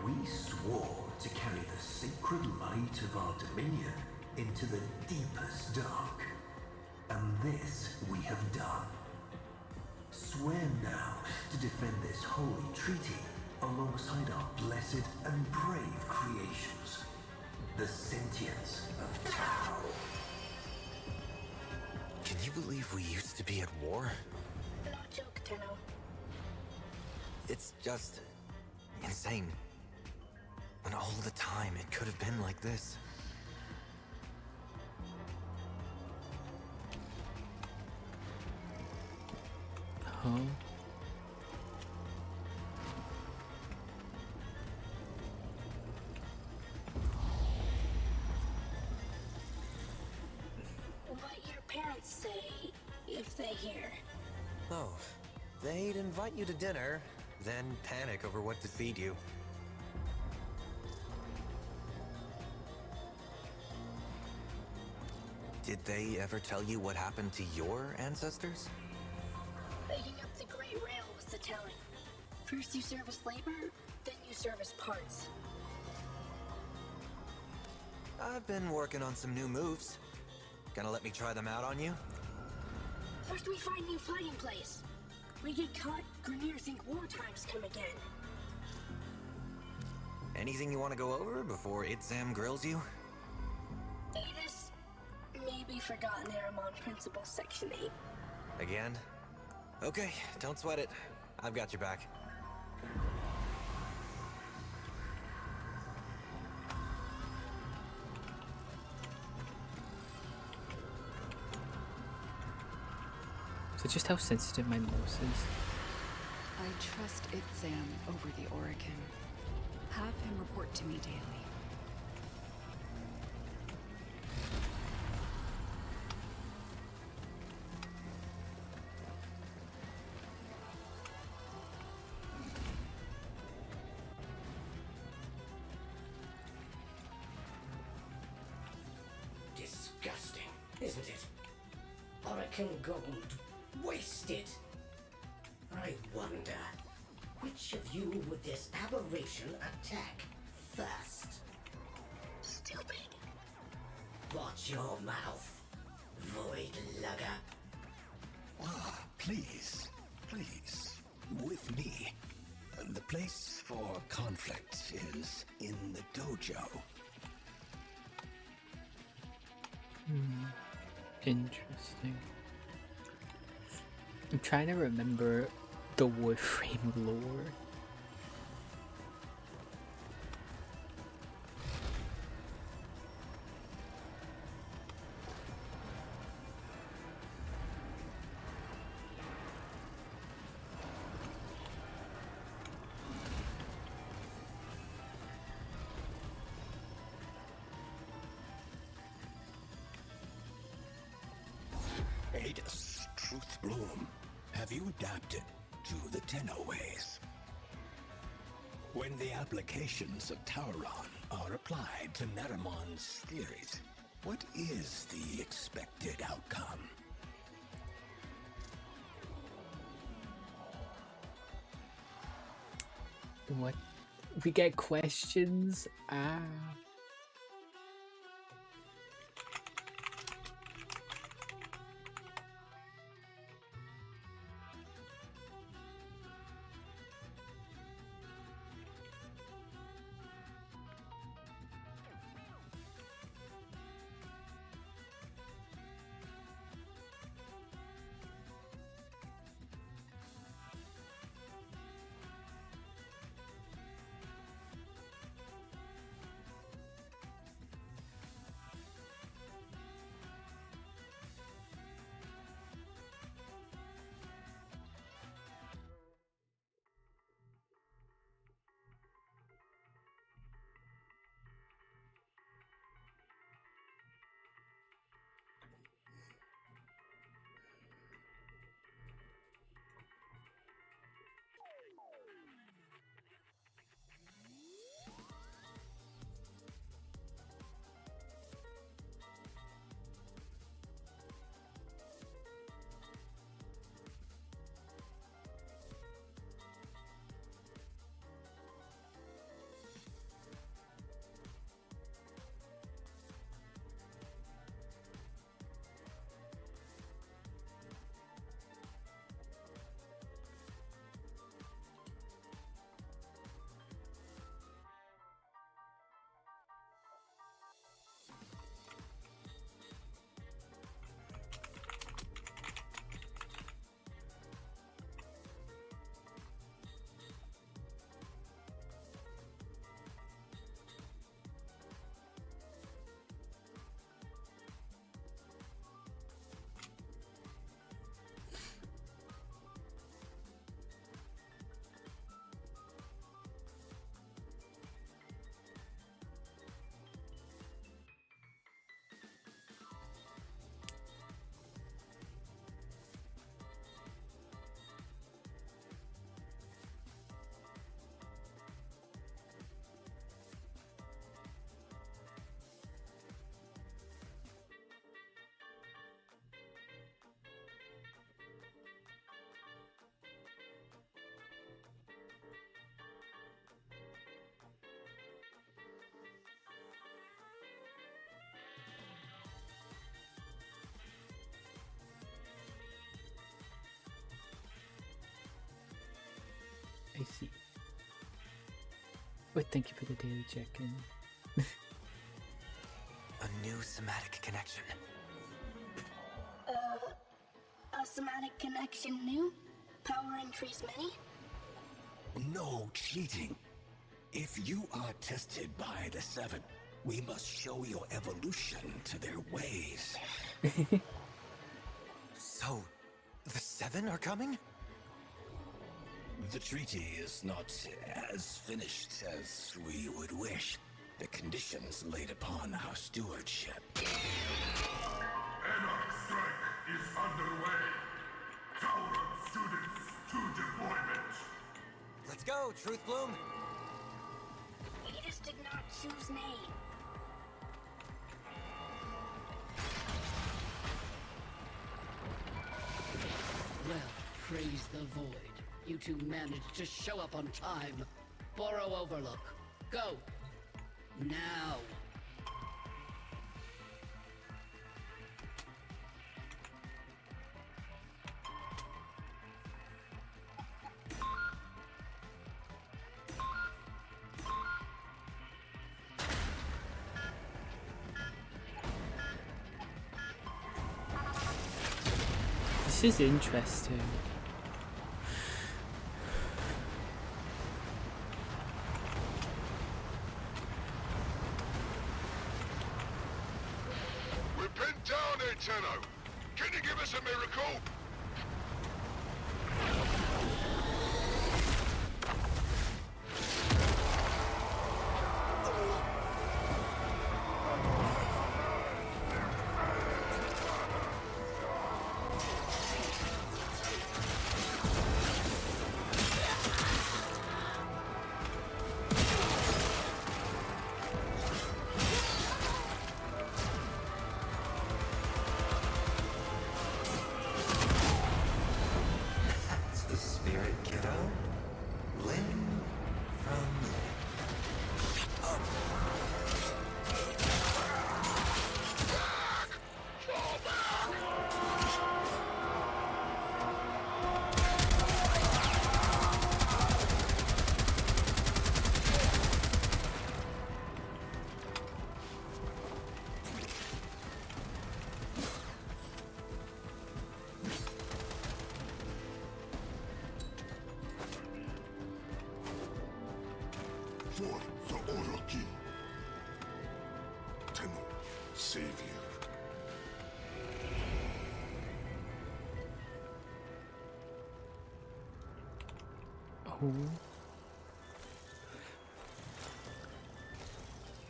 We swore to carry the sacred light of our dominion into the deepest dark. And this we have done. Swear now to defend this holy treaty alongside our blessed and brave creations, the sentience of Tau. Can you believe we used to be at war? No joke, Tenno. It's just insane. When all the time it could have been like this. huh? What your parents say if they hear. Oh, they'd invite you to dinner, then panic over what to feed you. Did they ever tell you what happened to your ancestors? Making up the Great Rail was the telling. First you service labor, then you service parts. I've been working on some new moves. Gonna let me try them out on you? First we find new fighting place. We get caught, Grineer think war times come again. Anything you want to go over before Itzam grills you? Adis, maybe forgotten Aramon Principle Section 8. Again? Okay, don't sweat it. I've got your back. So just how sensitive my nose is. I trust Itzam over the Orokin. Have him report to me daily. Disgusting, isn't it? Orokin gold wasted. I wonder, which of you would this aberration attack first? Stupid. Watch your mouth, void lugger. Ah, please, please, with me. The place for conflict is in the dojo. Interesting. I'm trying to remember the Warframe lore. Titus, Truth Bloom, have you adapted to the Tenno ways? When the applications of Tauron are applied to Naramon's theories, what is the expected outcome? What? We get questions? Ah. I see. But thank you for the daily check-in. A new somatic connection. A somatic connection new? Power increase many? No cheating. If you are tested by the Seven, we must show your evolution to their ways. So, the Seven are coming? The treaty is not as finished as we would wish. The conditions laid upon our stewardship. Anarch strike is underway. Tauron students to deployment. Let's go, Truth Bloom. Edis did not choose name. Well, praise the void. You two managed to show up on time. Borrow Overlook. Go. Now. This is interesting. We're pinned down here, Tenno. Can you give us a miracle?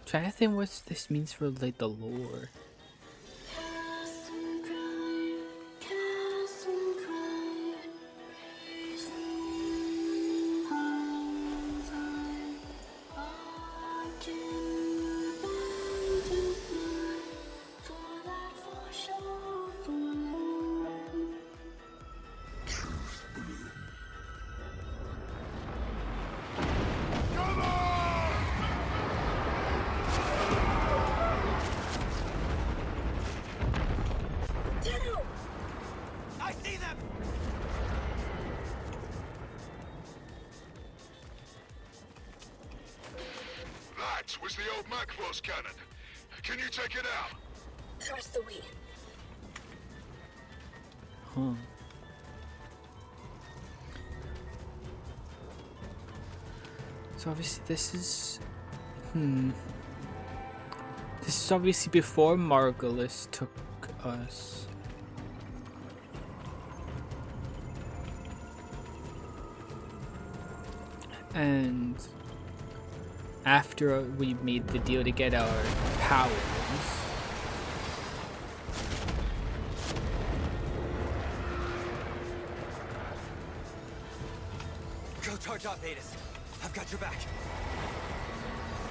Trying to think what this means for like the lore. I see them! That was the old Macross cannon. Can you take it out? Trust the we. Huh. So obviously this is... This is obviously before Margulis took us. And after we made the deal to get our powers. Go charge up, Adis. I've got your back.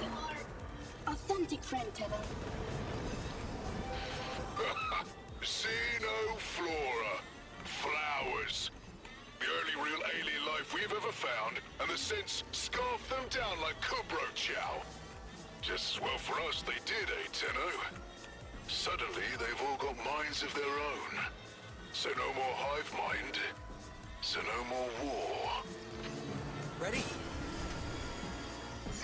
You are authentic friend, Tenno. Xenoflora. Flowers. The only real alien life we've ever found, and the Synths scarfed them down like Kubro Chow. Just as well for us they did, Tenno? Suddenly, they've all got minds of their own. So no more hive mind. So no more war. Ready?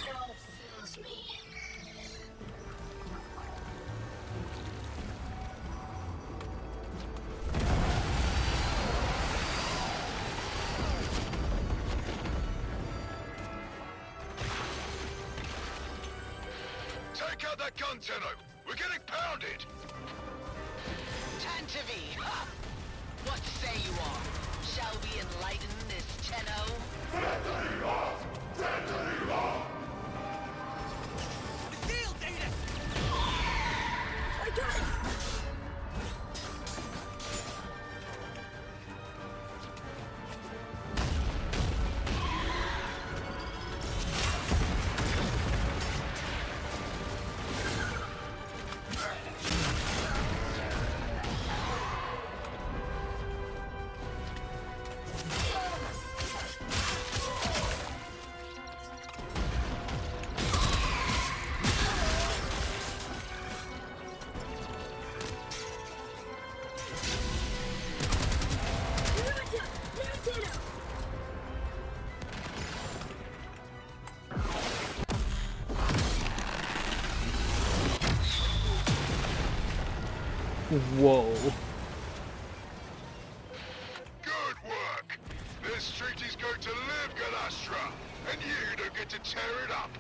How fills me. Take out that gun, Tenno! We're getting pounded! Tantivy! What say you all? Shall we enlighten this Tenno? Seal, Data! I got it! Whoa. Good work! This treaty's going to live, Galastra, and you don't get to tear it up.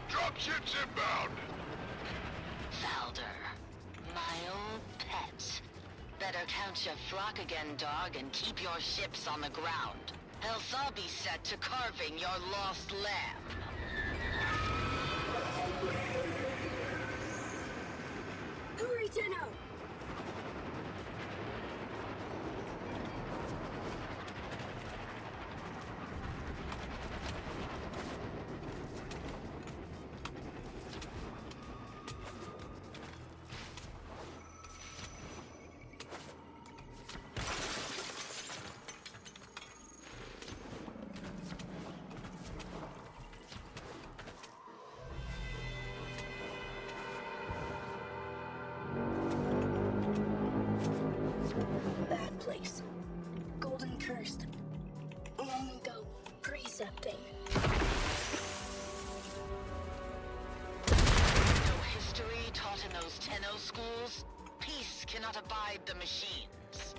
Dropships inbound! Valder, my old pet. Better count your flock again, dog, and keep your ships on the ground. Else I'll be set to carving your lost lamb. Hurry, Tenno! Bad place. Golden Cursed. Long ago, precepting. No history taught in those Tenno schools? Peace cannot abide the machines.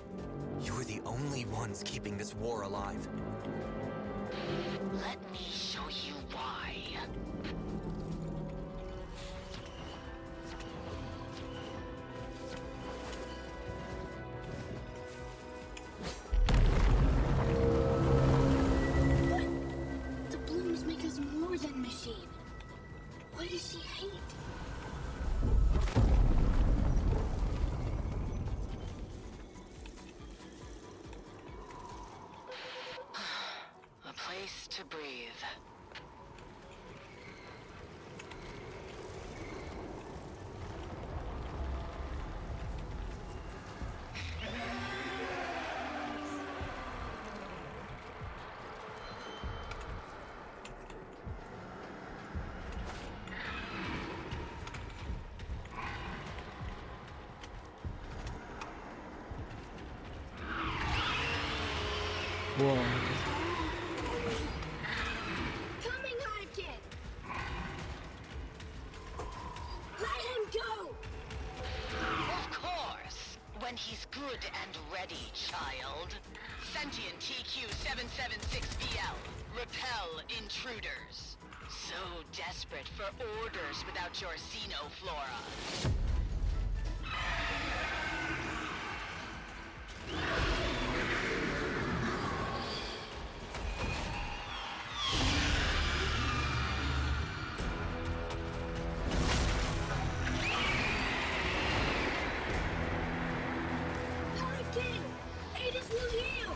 You're the only ones keeping this war alive. Let me show you why. to breathe. Whoa. Coming, Hivekin! Let him go! Of course! When he's good and ready, child. Sentient TQ-776BL. Repel intruders. So desperate for orders without your xenoflora. Hivekin! Adis will heal!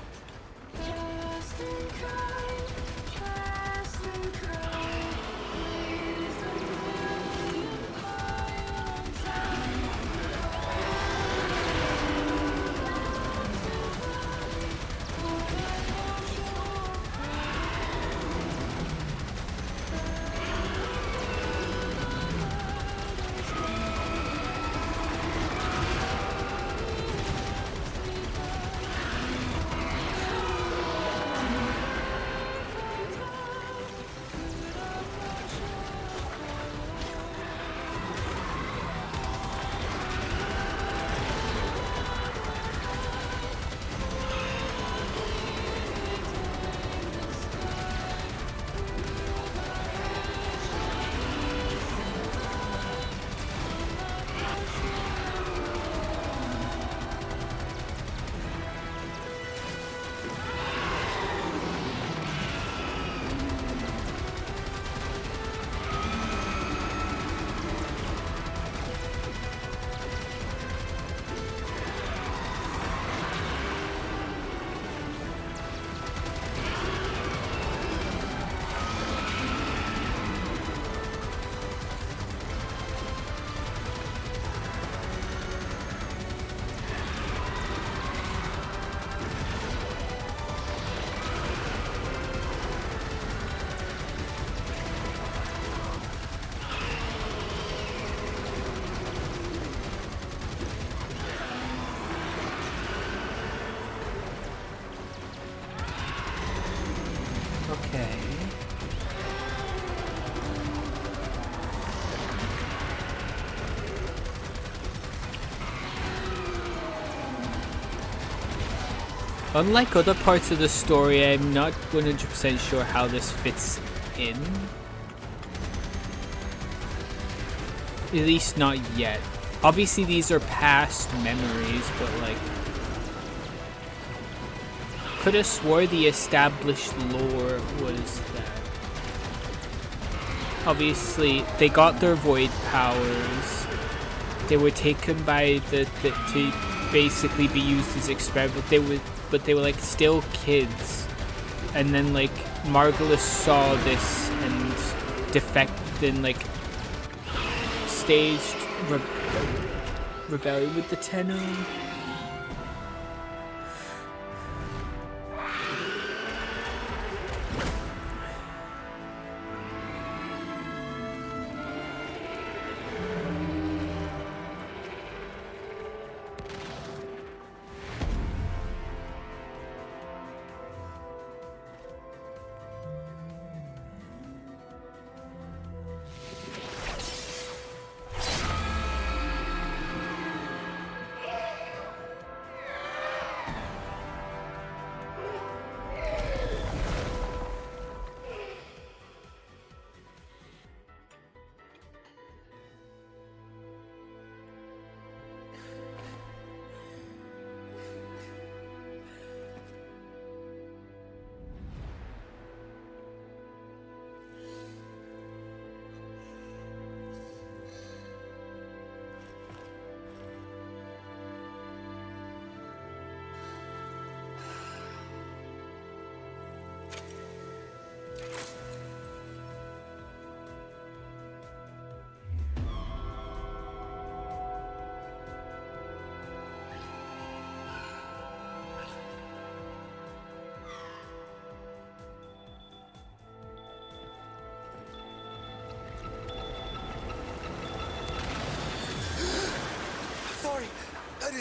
Okay. Unlike other parts of the story, I'm not 100% sure how this fits in. At least not yet. Obviously these are past memories, but like... Could have swore the established lore was that... Obviously, they got their void powers. They were taken by to basically be used as experiment. But they were like still kids. And then like Margulis saw this and defected and like staged rebellion with the Tenno.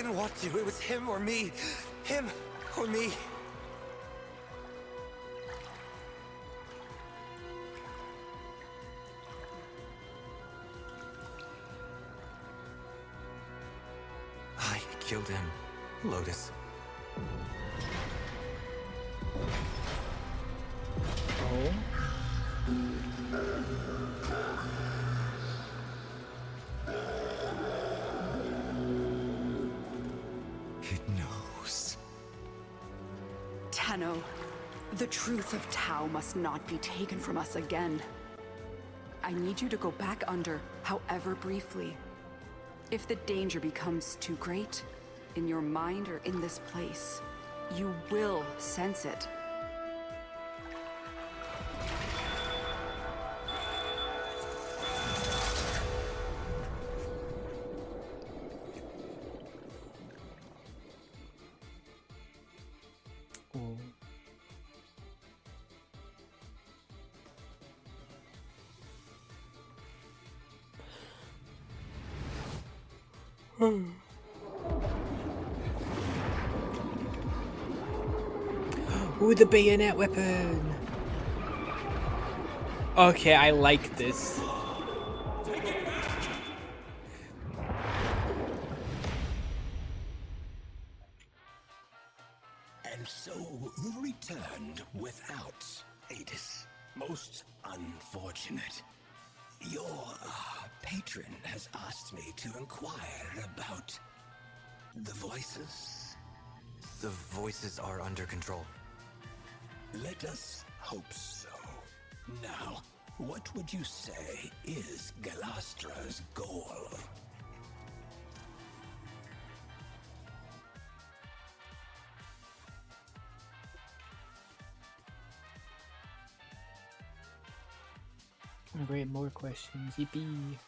didn't want to. It was him or me. Him or me. I killed him, Lotus. Oh. It knows. Tenno, the truth of Tau must not be taken from us again. I need you to go back under, however briefly. If the danger becomes too great, in your mind or in this place, you will sense it. Ooh, the bayonet weapon! Okay, I like this. And so you returned without Adis. Most unfortunate. Your patron has asked me to inquire about the voices. The voices are under control. Let us hope so. Now, what would you say is Galastra's goal? Oh, great, more questions. Yippee!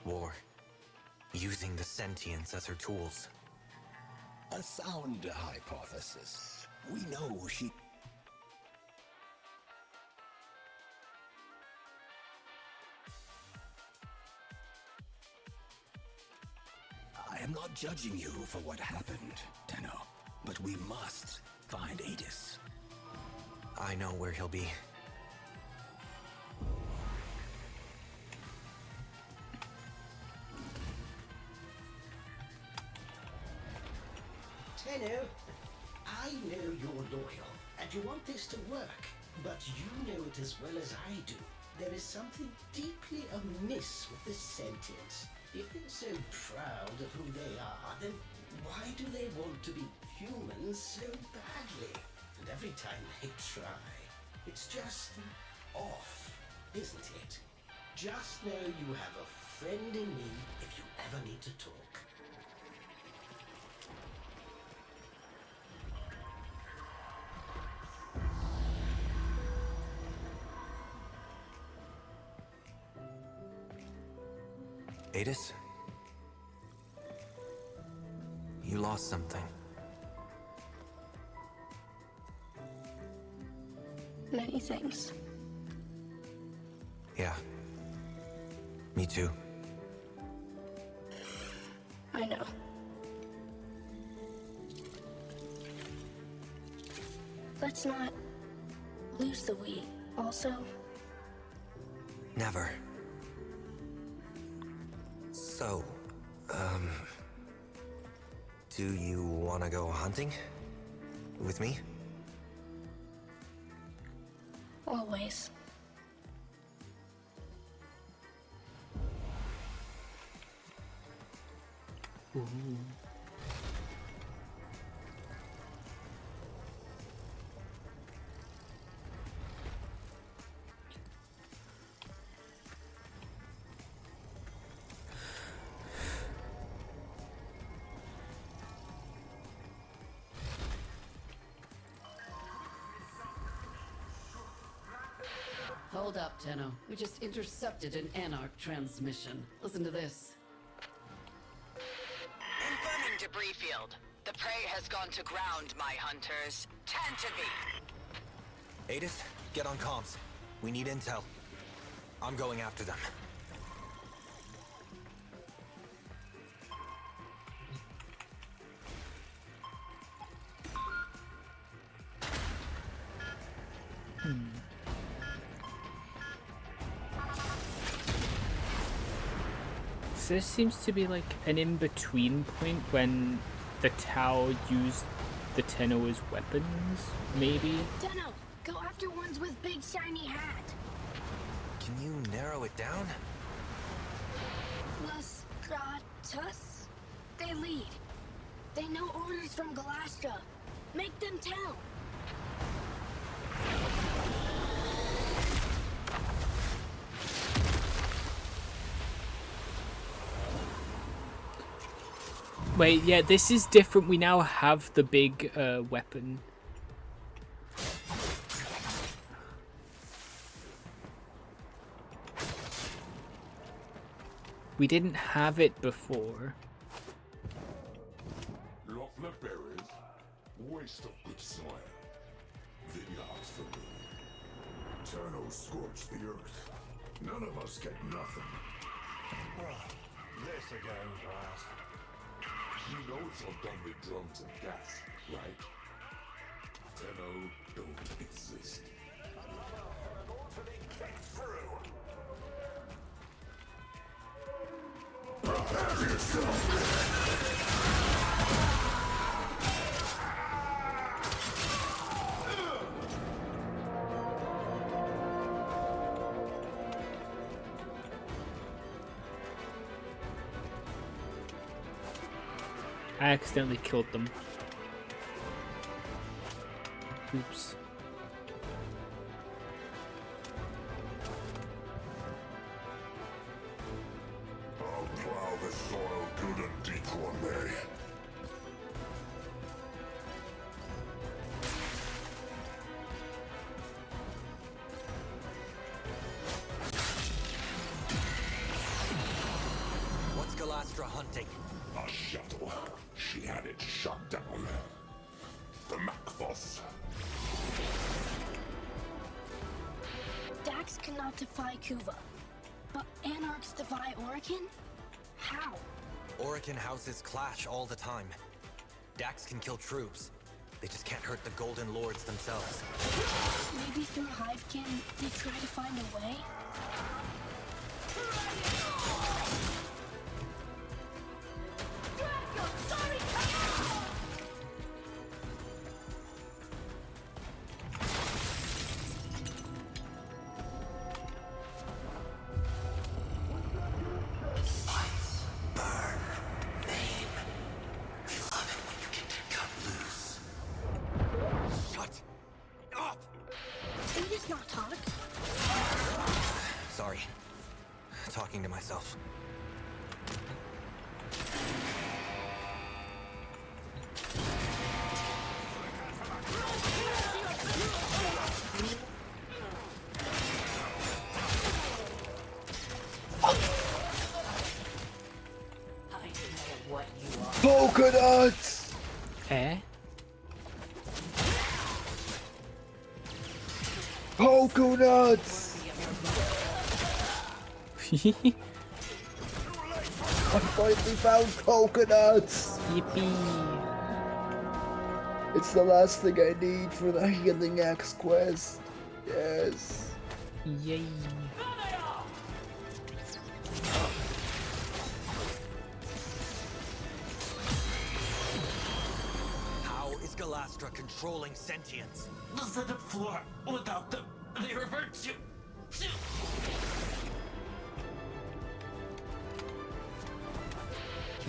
War. Using the sentience as her tools. A sound hypothesis. We know she... I am not judging you for what happened, Tenno, but we must find Adis. I know where he'll be. Tenno, I know you're loyal and you want this to work, but you know it as well as I do. There is something deeply amiss with the sentience. If they're so proud of who they are, then why do they want to be humans so badly? And every time they try, it's just off, isn't it? Just know you have a friend in me if you ever need to talk. Adis? You lost something. Many things. Yeah. Me too. I know. Let's not lose the Wii, also? Never. So, do you want to go hunting? With me? Always. Ooh. Hold up, Tenno. We just intercepted an Anarch transmission. Listen to this. Confirming debris field. The prey has gone to ground, my hunters. Tantivy! Adis, get on comms. We need intel. I'm going after them. So this seems to be like an in-between point when the Tau used the Tenno as weapons, maybe? Tenno, go after ones with big shiny hat. Can you narrow it down? Los Gratus? They lead. They know orders from Galastra. Make them tell. Wait, yeah, this is different. We now have the big weapon. We didn't have it before. Lochner berries, waste of good soil. Vineyards for me. Turno scorch the earth. None of us get nothing. This again, Blast. You know it's all done with drones and gas, right? Tenno don't exist. To be kicked through. Prepare yourself! I accidentally killed them. Oops. I'll plow the soil good and deep one day. What's Galastra hunting? A shuttle. She had it shot down. The Macphos. Dax cannot defy Kuva, but Anarchs defy Orokin? How? Orokin houses clash all the time. Dax can kill troops. They just can't hurt the Golden Lords themselves. Maybe through Hivekin, they try to find a way? Sorry. Talking to myself. Polka dots! Eh? Polka dots! I finally found coconuts! Yippee! It's the last thing I need for the Healing Axe quest. Yes. Yay. How is Galastra controlling sentience? The setup floor. Without them, they revert to...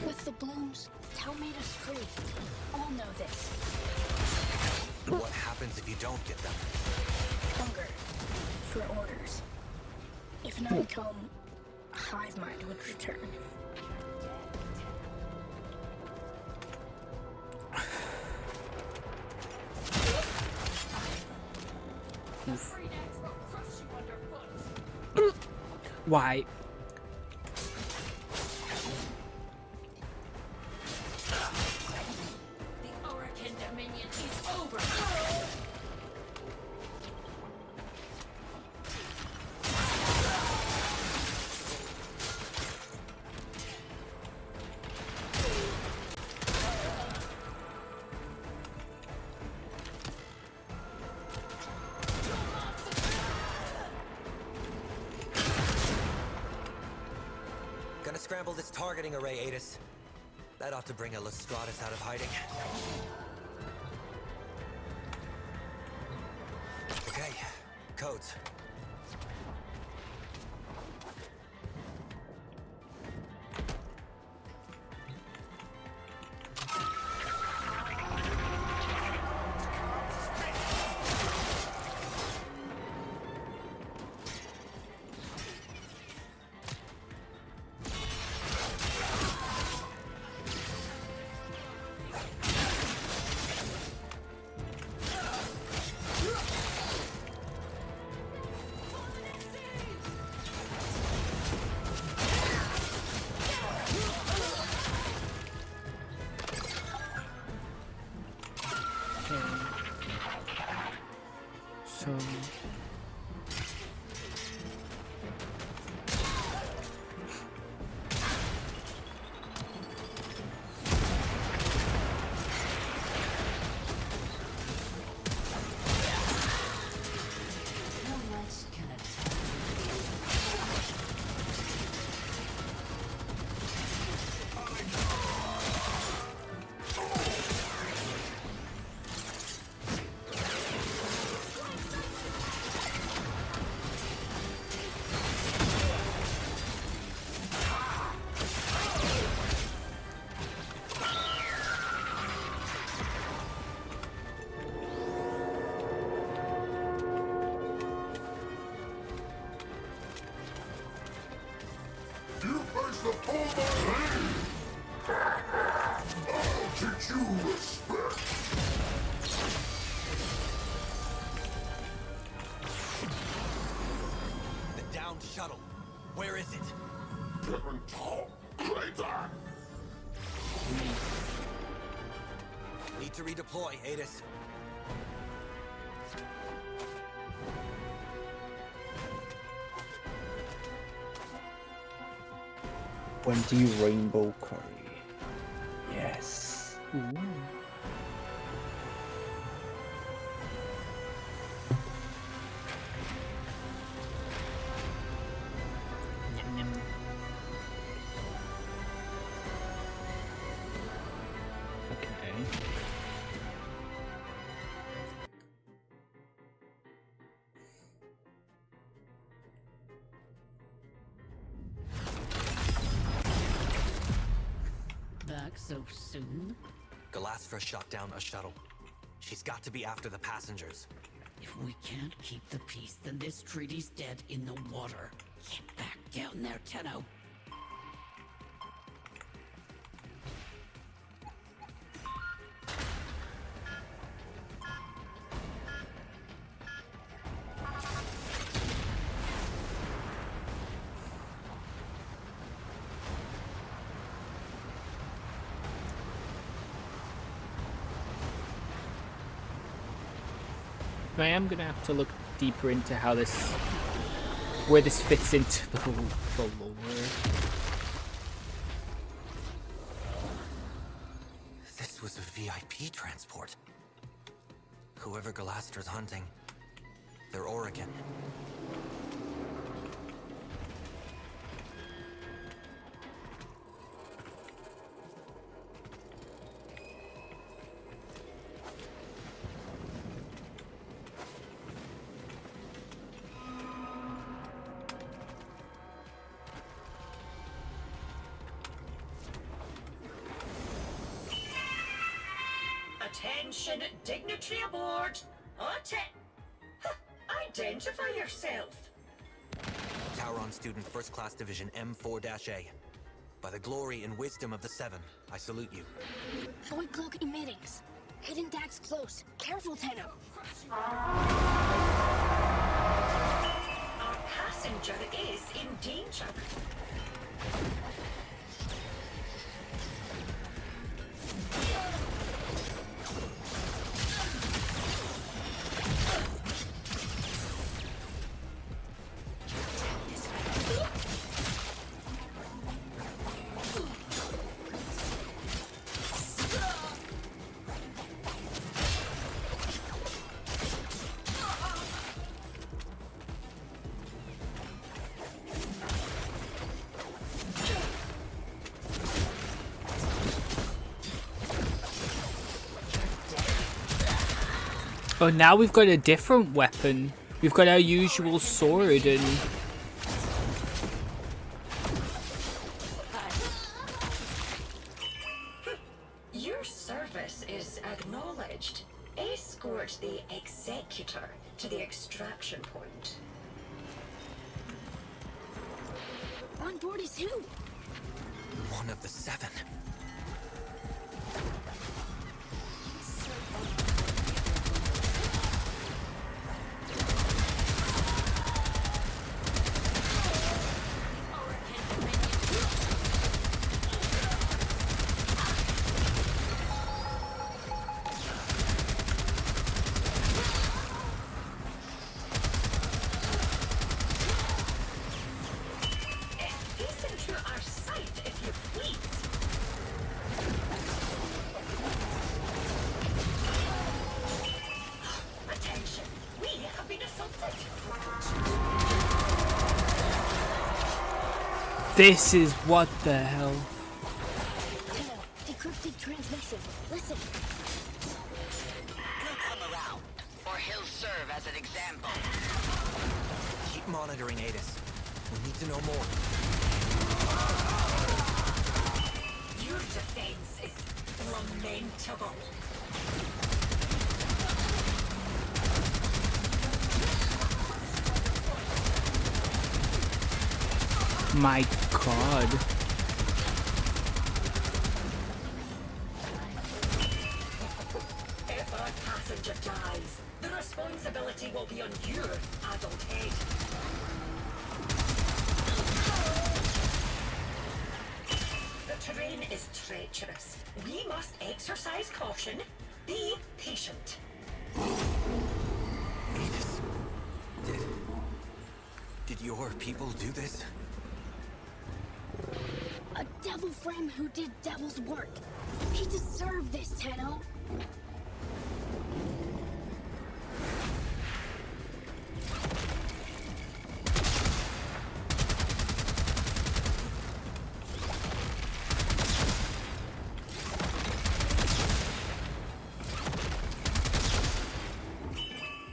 With the blooms, Tau made us free. All know this. What happens if you don't get them? Hunger. For orders. If none come, Hive Mind would return. Why? The Orokin Dominion is over. Gonna scramble this targeting array, Adis. That ought to bring a Lestratus out of hiding. Okay, codes. So You face the full blade! I'll teach you respect! The downed shuttle. Where is it? Top crater! Need to redeploy, Adis. $20 rainbow curry. Yes. Okay. Back so soon? Galastra shot down a shuttle. She's got to be after the passengers. If we can't keep the peace, then this treaty's dead in the water. Get back down there, Tenno. I am gonna have to look deeper into how this, where this fits into the lore. This was a VIP transport. Whoever Galastra's hunting, They're Oregon. Attention, dignitary aboard. Identify yourself. Tauron student, first class division M4-A. By the glory and wisdom of the Seven, I salute you. Void cloak emittings. Hidden Dax close. Careful, Tenno. Our passenger is in danger. Oh, now we've got a different weapon. We've got our usual sword and... Your service is acknowledged. Escort the Executor to the extraction point. On board is who? One of the Seven. This is what the hell. Tenno, decrypted transmission. Listen. He'll come around, or he'll serve as an example. Keep monitoring Adis. We need to know more. Your defense is lamentable. My god. If our passenger dies, the responsibility will be on your adult head. The terrain is treacherous. We must exercise caution. Be patient. Adis. Did your people do this? A devil friend who did devil's work. He deserved this, Tenno.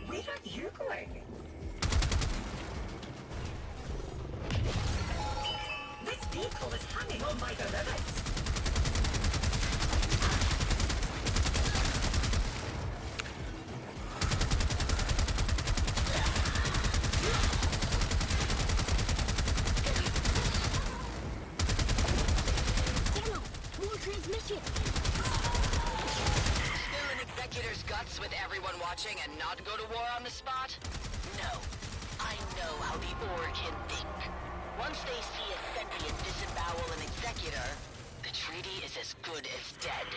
Where are you going? This vehicle is hanging on by the rivets. Tenno, more transmission. Still an Executor's guts with everyone watching and not go to war on the spot? No. I know how the Orkin think. Once they see a sentient disembowel an Executor, the treaty is as good as dead.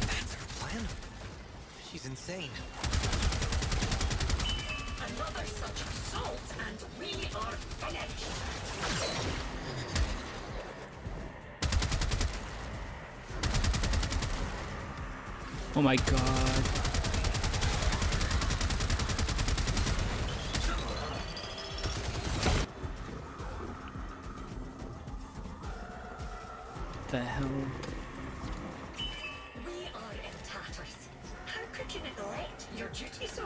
That's her plan? She's insane. Another such assault, and we are finished. Oh my god. the hell? We are in tatters. How could you neglect your duty so?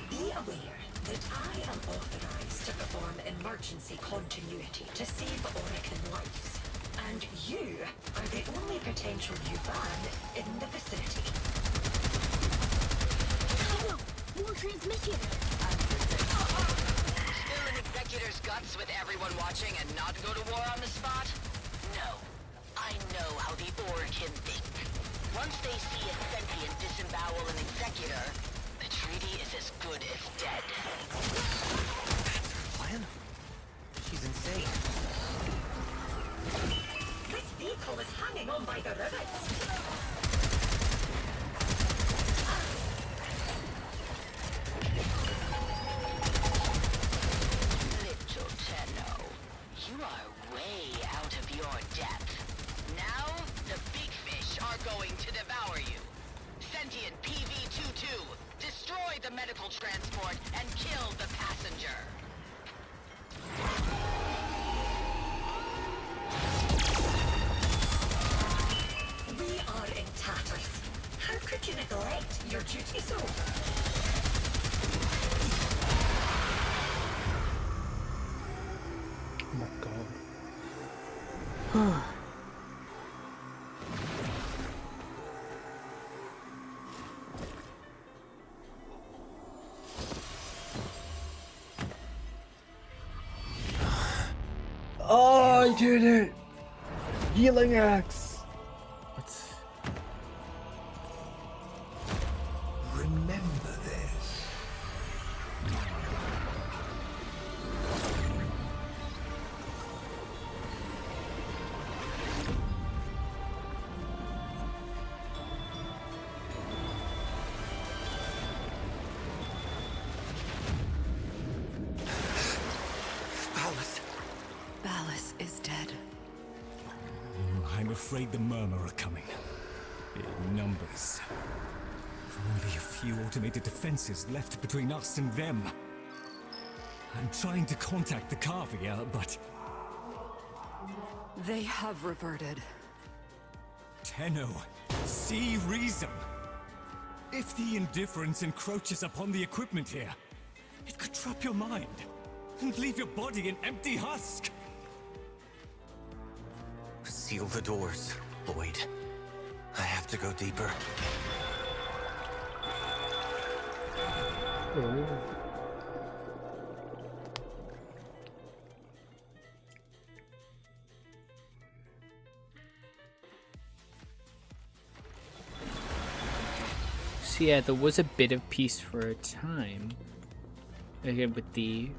Be aware that I am authorized to perform emergency continuity to save Orokin lives. And you are the only potential Yuvan in the vicinity. Kaido, more transmission. Still in Executor's guts with everyone watching and not go to war on the spot? No. I know how the Orokin think. Once they see a sentient disembowel an Executor, the treaty is as good as dead. That's her plan? She's insane. This vehicle is hanging on by the rivets. Little Tenno, you are way out of your depth. Now, the big fish are going to devour you. Sentient PV-22, destroy the medical transport and kill the passenger. We are in tatters. How could you neglect your duty so? Oh my god. Oh, I did it! Healing axe! Remember this. Ballas. Ballas is dead. I'm afraid the Murmur are coming. In numbers. Only a few automated defenses left between us and them. I'm trying to contact the Kavia, but They have reverted. Tenno, see reason. If the indifference encroaches upon the equipment here, it could trap your mind and leave your body an empty husk. Seal the doors, Lloyd. I have to go deeper. So yeah, there was a bit of peace for a time. Again with the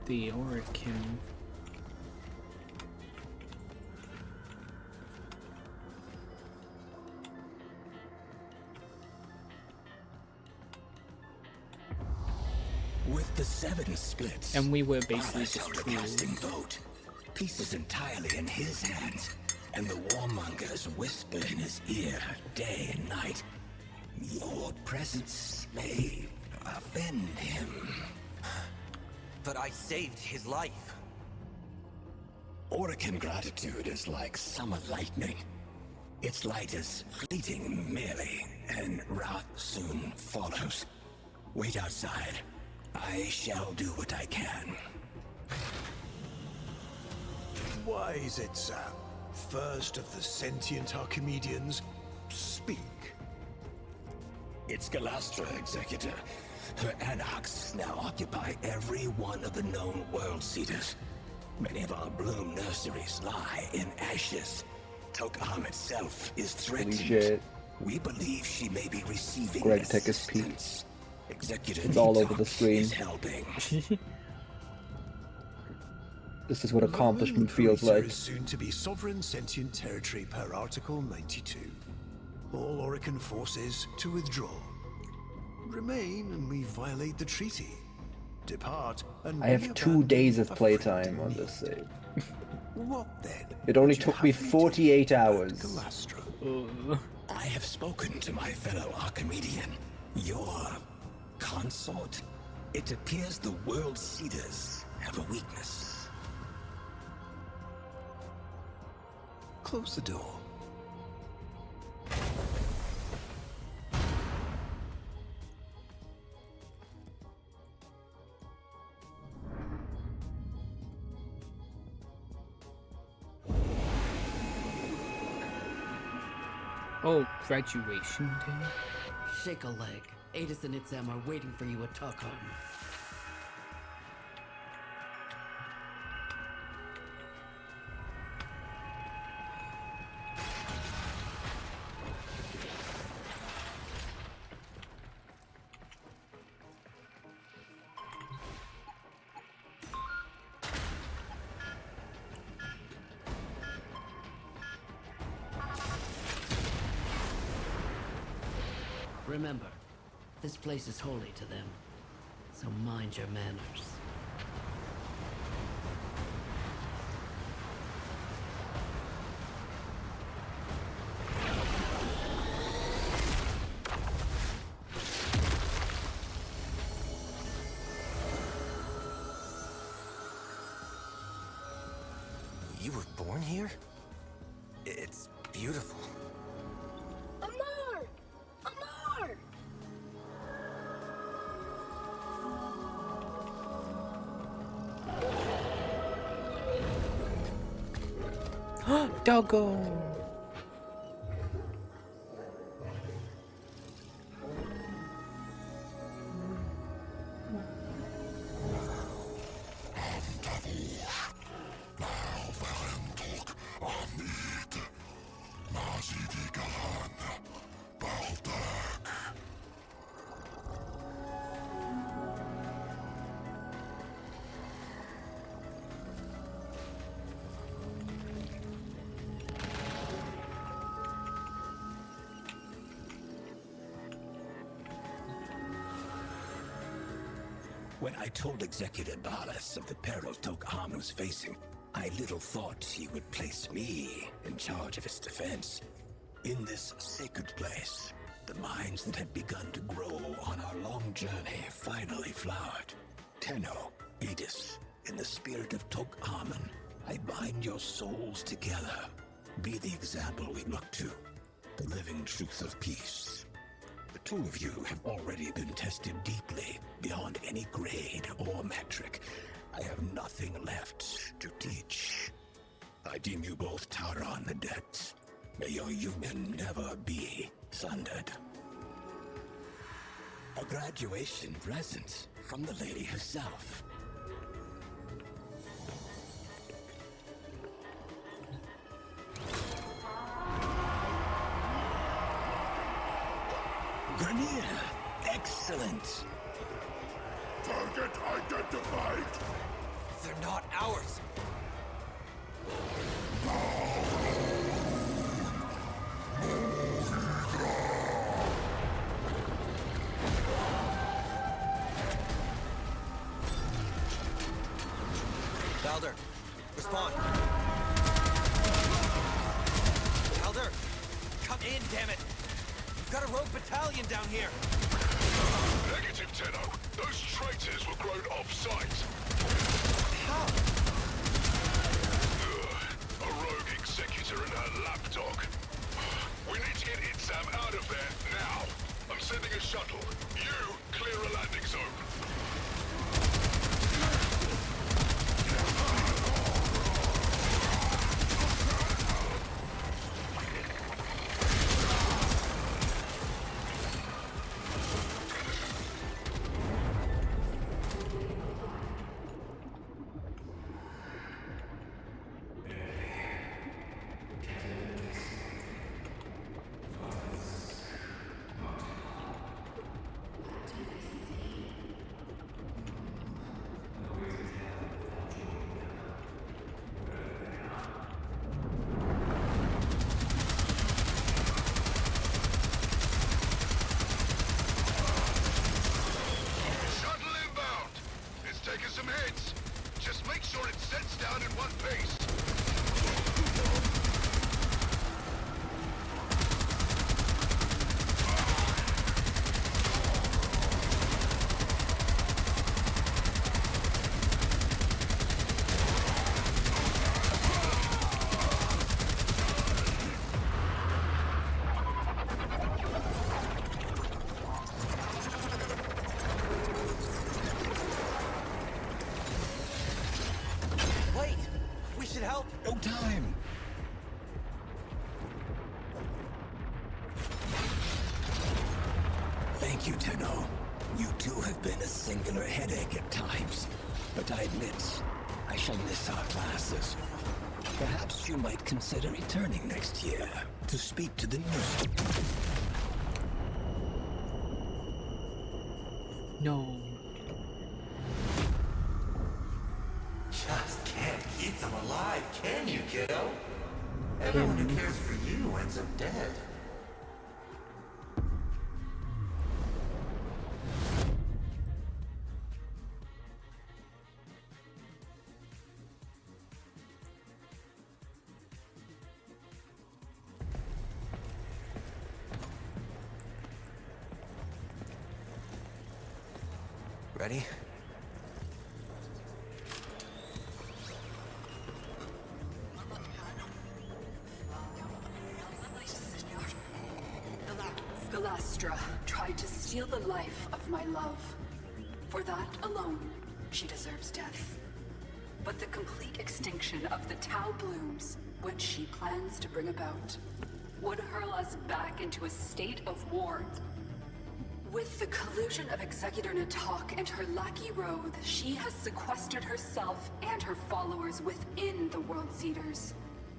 Orokin. With the 7 splits, And we were basically Ballas just held the tools. casting vote. Pieces entirely in his hands, and the warmongers whisper in his ear day and night. Your presence may offend him. But I saved his life. Orokin gratitude is like summer lightning. Its light is fleeting merely, and wrath soon follows. Wait outside. I shall do what I can. Why is it, Sam? First of the sentient Archimedeans, speak. It's Galastra, Executor. Her anarchs now occupy every one of the known world seeders. Many of our bloom nurseries lie in ashes. Tok'am itself is threatened. shit. We believe she may be receiving Greg, take his peek. assistance. Executor It's all over the Nitox screen. is helping. This is what accomplishment feels like. Is soon to be sovereign sentient territory per Article 92. All Orokin forces to withdraw. Remain and we violate the treaty. Depart and I have we 2 abandon days of a playtime on this save. What then? It only would you took me have do 48 about hours. Galastro? I have spoken to my fellow Archimedean. Your consort. It appears the world seeders have a weakness. Close the door. Oh, graduation day? Shake a leg. Adis and Itzam are waiting for you at Tokon. Remember, this place is holy to them, so mind your manners. You were born here? It's beautiful. Amar! Amar! Doggo! When I told Executive Balas of the peril Tok-Am was facing, I little thought he would place me in charge of its defense. In this sacred place, the minds that had begun to grow on our long journey finally flowered. Tenno, Adis, in the spirit of Tok-Amen, I bind your souls together. Be the example we look to, the living truth of peace. The two of you have already been tested deeply, beyond any grade or metric. I have nothing left to teach. I deem you both Tauron the debt. May your union never be sundered. A graduation present from the lady herself. Grenier, excellent. Target identified. They're not ours. Balder, respond. Balder, come in, damn it. We've got a rogue battalion down here. Negative, Tenno. Those traitors were grown off-site. How? A rogue executor and her lapdog. We need to get Itzam out of there now. I'm sending a shuttle. You clear a landing zone. Taking some hits. Just make sure it sets down in one piece. should help. No time. Thank you, Tenno. You too have been a singular headache at times. But I admit, I shall miss our classes. Perhaps you might consider returning next year to speak to the new... No. Just can't keep them alive, can you, kiddo? Everyone who cares for you ends up dead. Ready? Galastra tried to steal the life of my love. For that alone, she deserves death. But the complete extinction of the Tau blooms, which she plans to bring about, would hurl us back into a state of war. With the collusion of Executor Natak and her lackey Roth, she has sequestered herself and her followers within the World Seeders.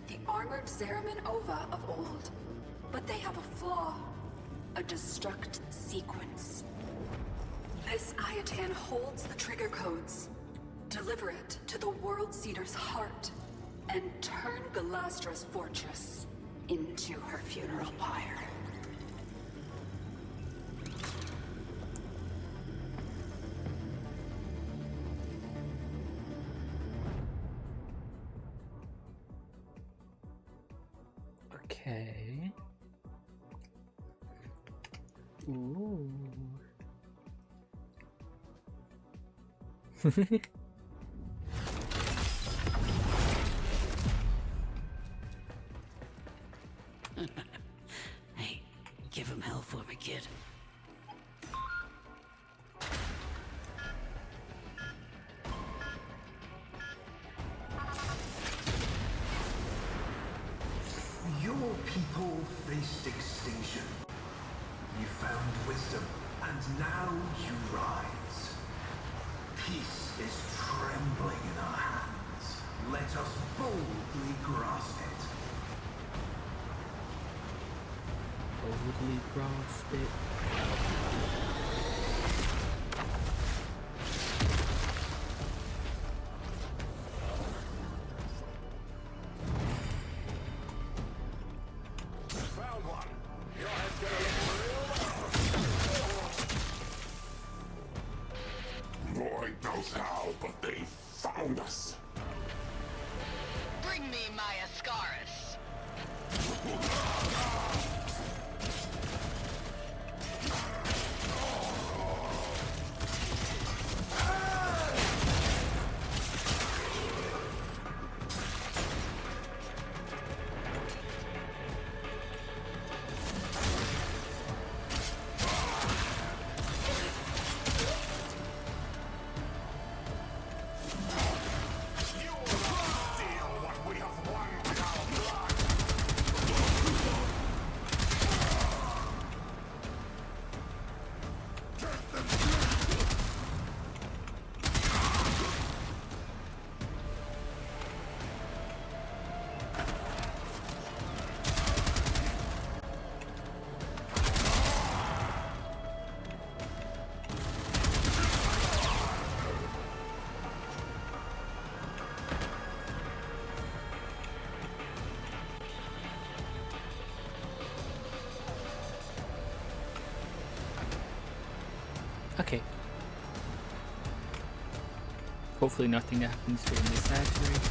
The armored Zeraman Ova of old. But they have a flaw. A destruct sequence. This Ayatan holds the trigger codes. Deliver it to the World Seeder's heart, and turn Galastra's fortress into her funeral pyre. Okay. Ooh. Hey, give him hell for me, kid. Your people faced extinction. You found wisdom, and now you rise. Peace is trembling in our hands. Let us boldly grasp it. Boldly grasp it. Found one. Your head's gonna look real. Lord knows how, but they found us. Bring me my Ascaris. Okay. Hopefully nothing happens during this ad break.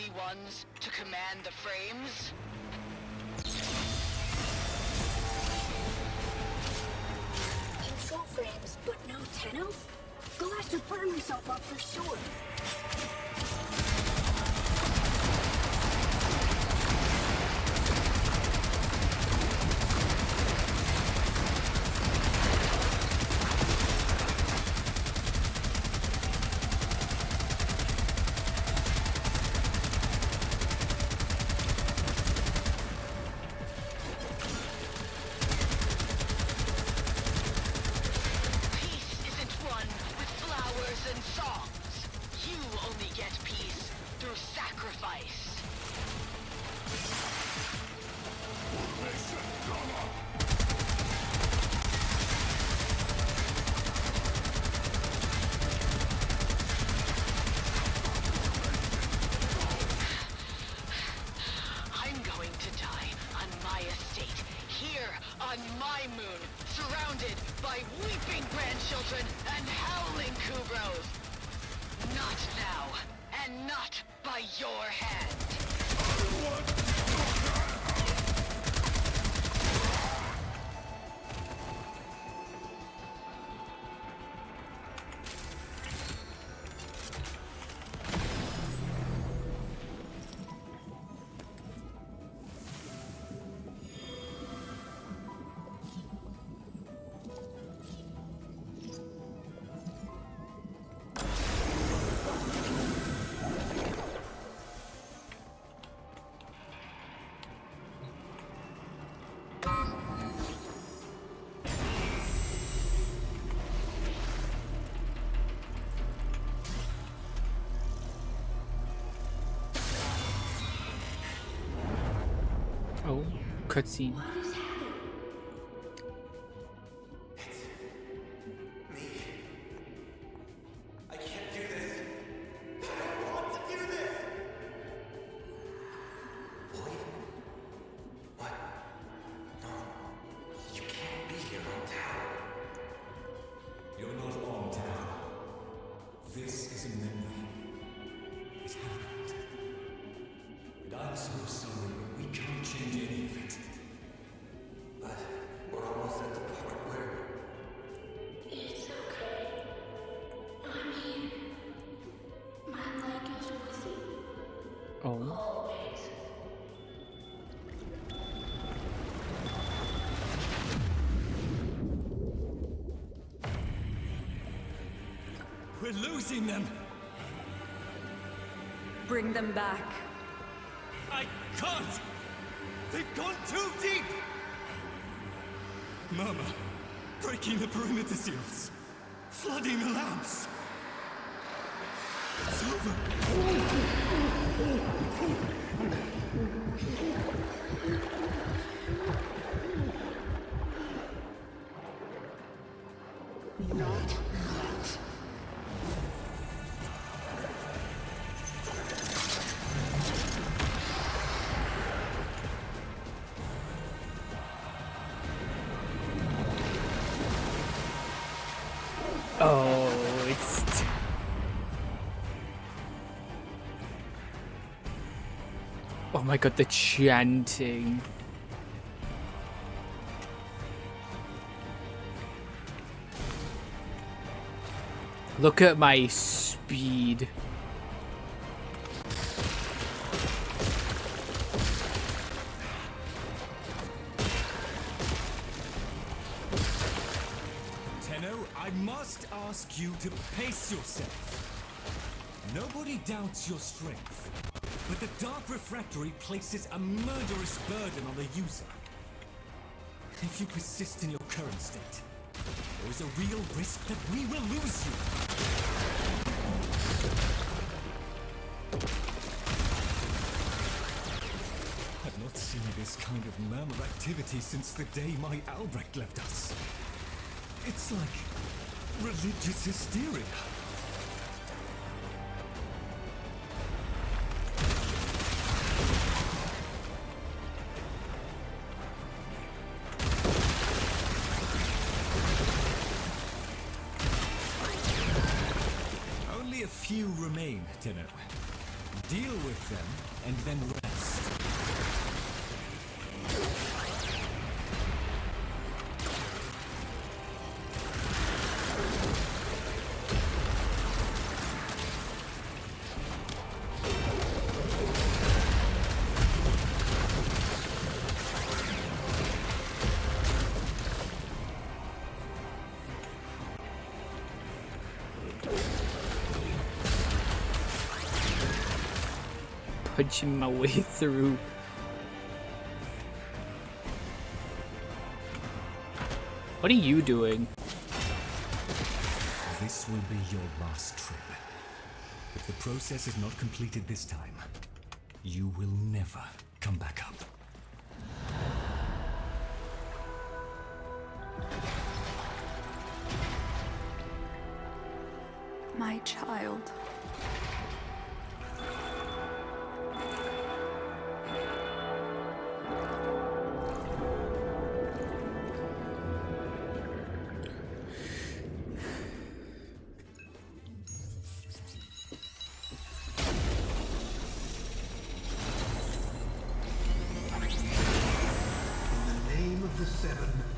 only ones to command the frames? Control frames, but no Tenno? Gonna have to burn myself up for sure. Oh, cutscene. We're losing them! Bring them back. I can't! They've gone too deep! Murmur, breaking the perimeter seals, flooding the lamps. It's over. Not yet. Oh, it's... Oh my god, the chanting. Look at my speed. Tenno, I must ask you to pace yourself. Nobody doubts your strength, but the Dark Refractory places a murderous burden on the user. If you persist in your current state, there is a real risk that we will lose you. I've not seen this kind of murmur activity since the day my Albrecht left us. It's like religious hysteria. Only a few remain, Tenno. Deal with them, and then rest. Punching my way through. What are you doing? This will be your last trip. If the process is not completed this time, you will never come back up. My child.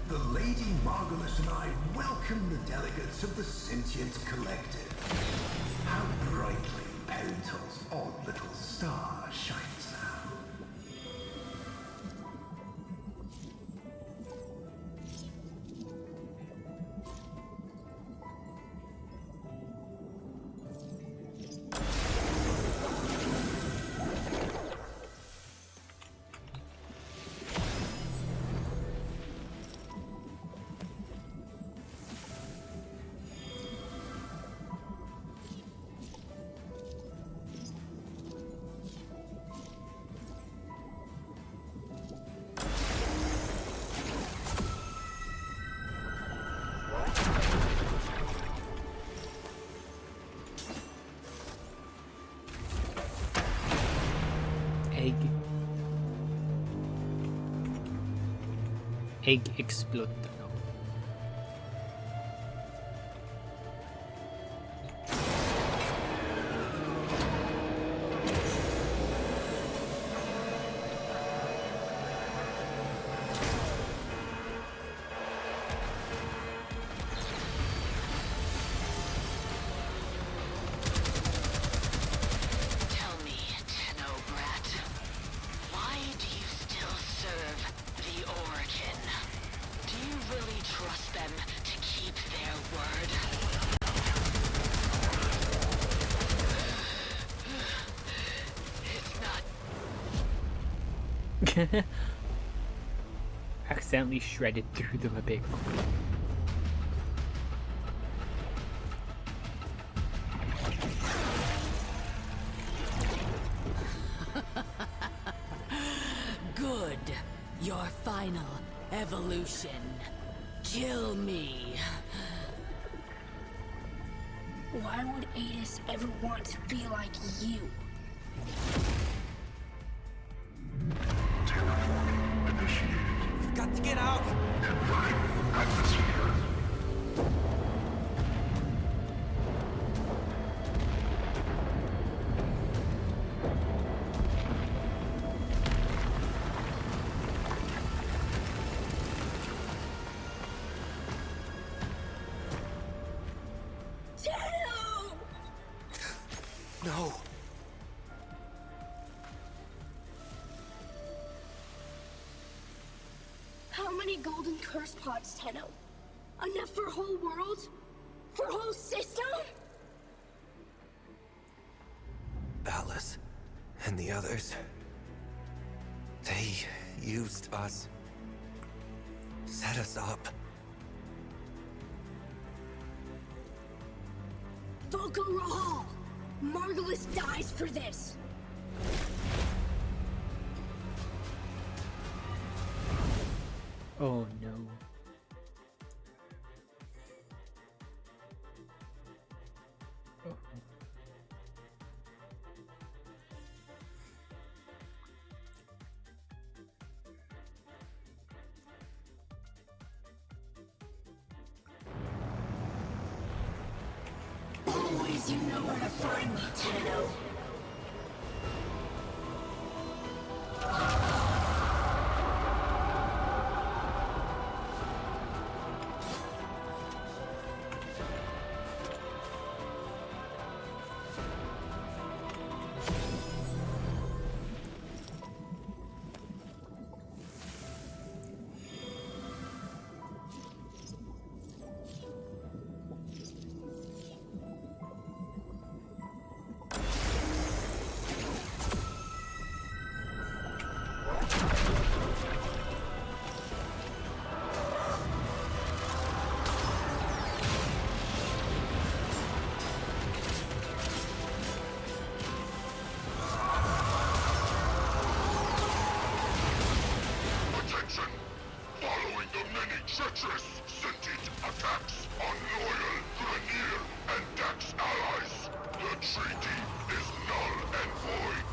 The Lady Margulis and I welcome the delegates of the Sentient Collective. How brightly Pentel's odd little star shines now. Egg explode. Accidentally shredded through them a bit. Good. Your final evolution. Kill me. Why would Adis ever want to be like you? We've got to get out! No. How many golden curse pods, Tenno? Enough for a whole world? For a whole system? Ballas and the others, they used us. Set us up. Volko Rahal! Margulis dies for this! Oh no. Oh. Always you know where to find me, Tenno. treacherous sentient attacks on loyal Grineer and Dax allies. The treaty is null and void.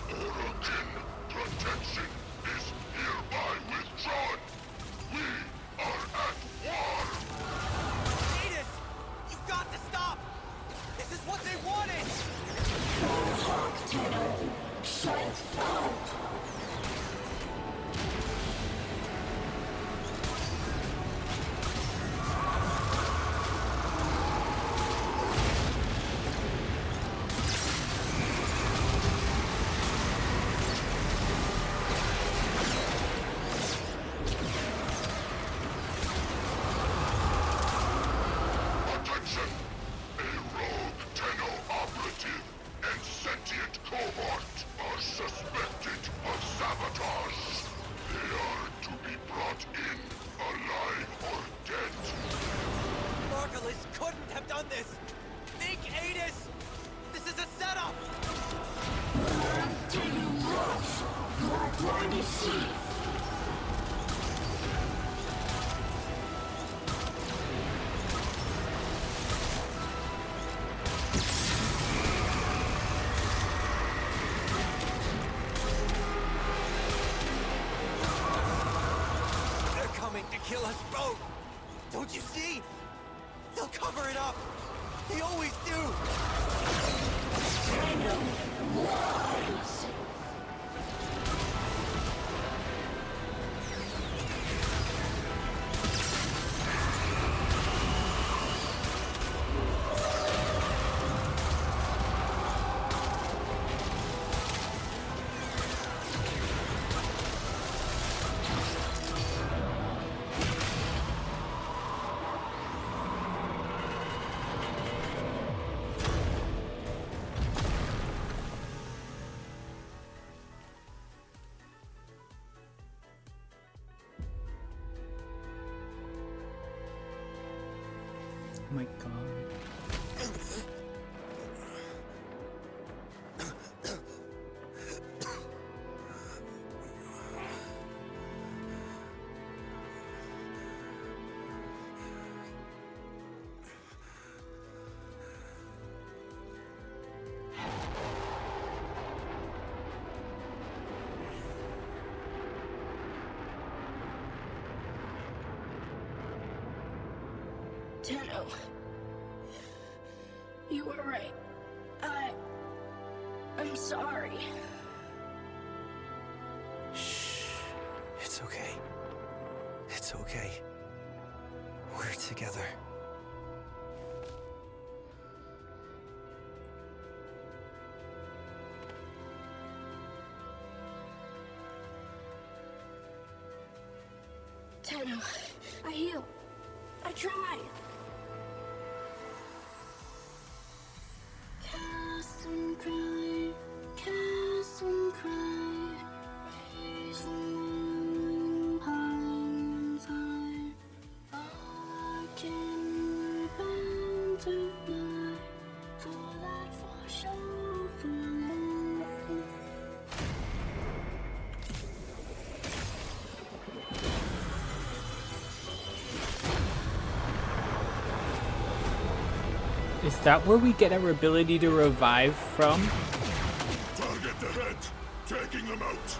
Orokin protection is hereby withdrawn. We are at war. Adis! You've got to stop! This is what they wanted! Mohawk Tenno, shut up! Attention! A rogue Tenno operative and sentient cohort are suspected of sabotage. They are to be brought in, alive or dead. Margulis couldn't have done this! Think, Adis! This is a setup! Until you rush, you're going to see. They're coming to kill us both! Don't you see? They'll cover it up! They always do! Tenno, rise! Oh my god. Tenno, you were right. I'm sorry. Shh. It's okay. It's okay. We're together. Tenno, I heal. I try. Cast and cry, cast and cry. Raise the moon, pine fire. All I can repent of night. For that for sure, for love. Is that where we get our ability to revive from? Target ahead! Taking them out!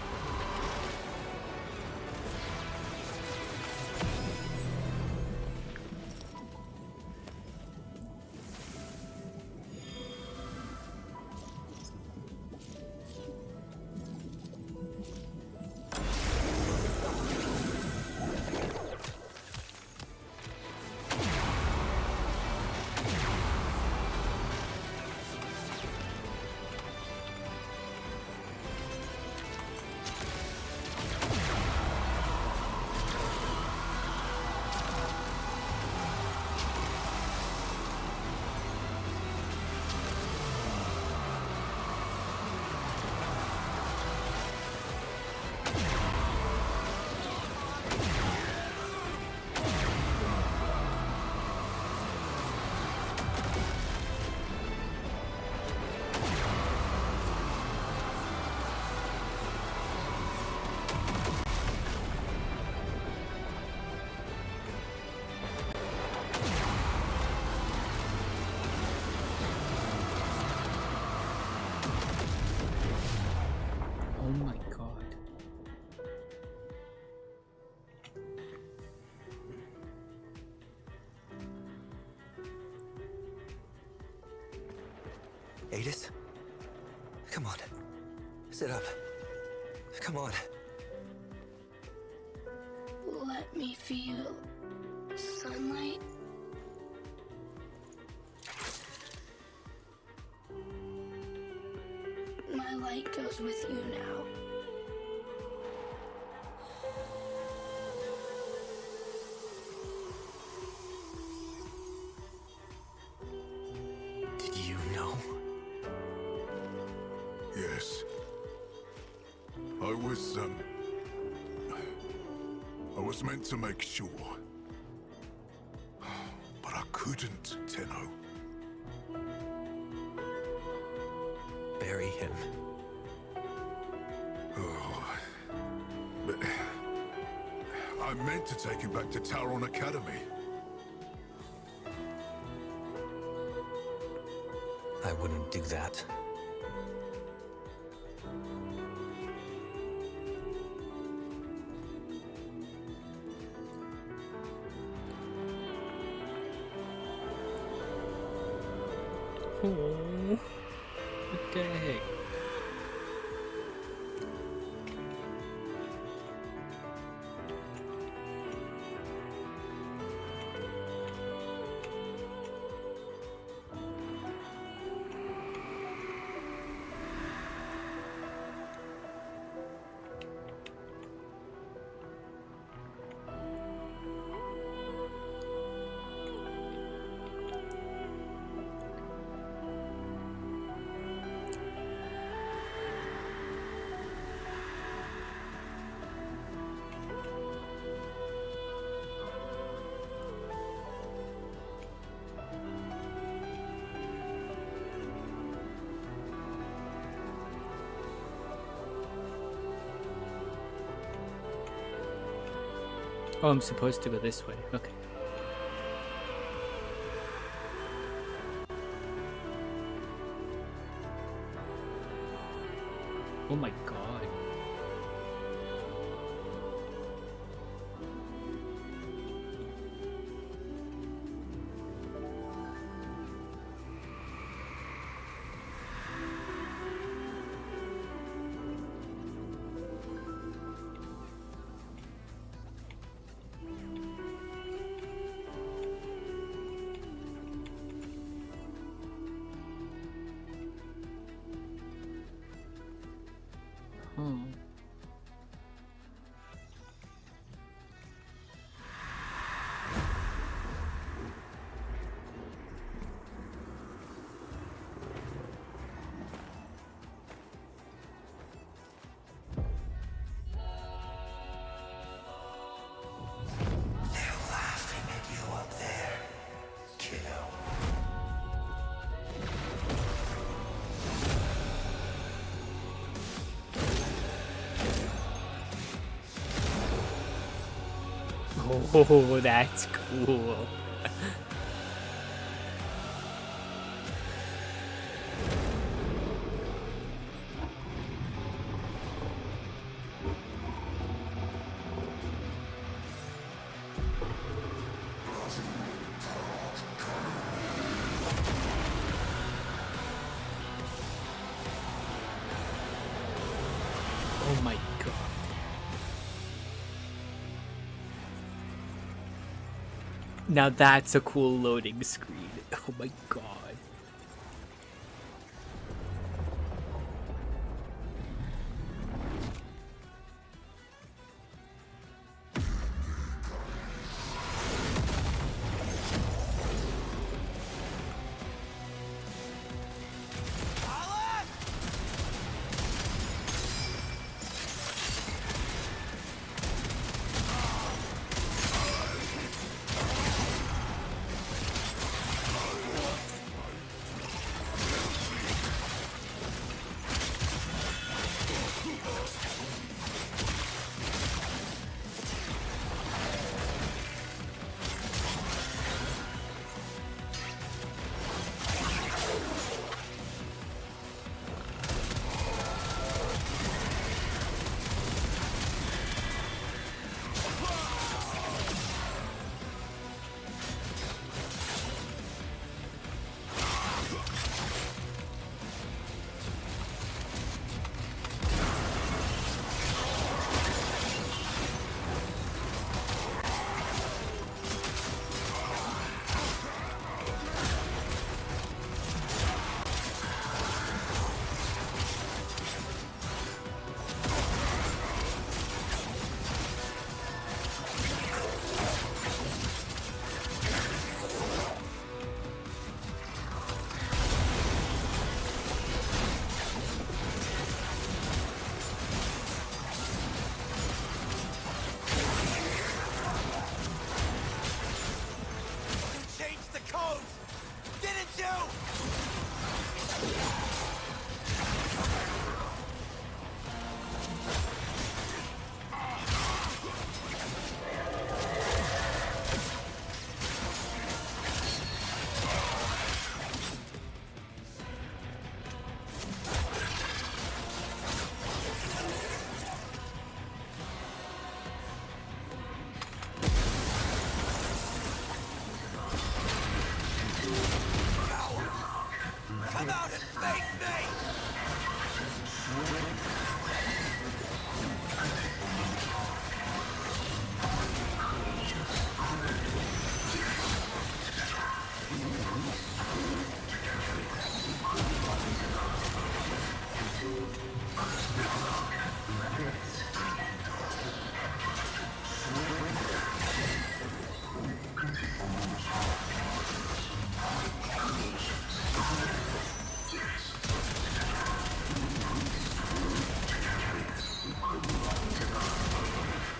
Oh my god. Adis? Come on. Sit up. Come on. Let me feel sunlight. My light goes with you now. Did you know? Yes. I was meant to make sure. But I couldn't, Tenno. Bury him. Oh. But I meant to take him back to Tauron Academy. I wouldn't do that. Oh, what the heck? Oh, I'm supposed to go this way. Okay. Oh my god. Oh, that's cool. Oh my god. Now that's a cool loading screen. Oh my god.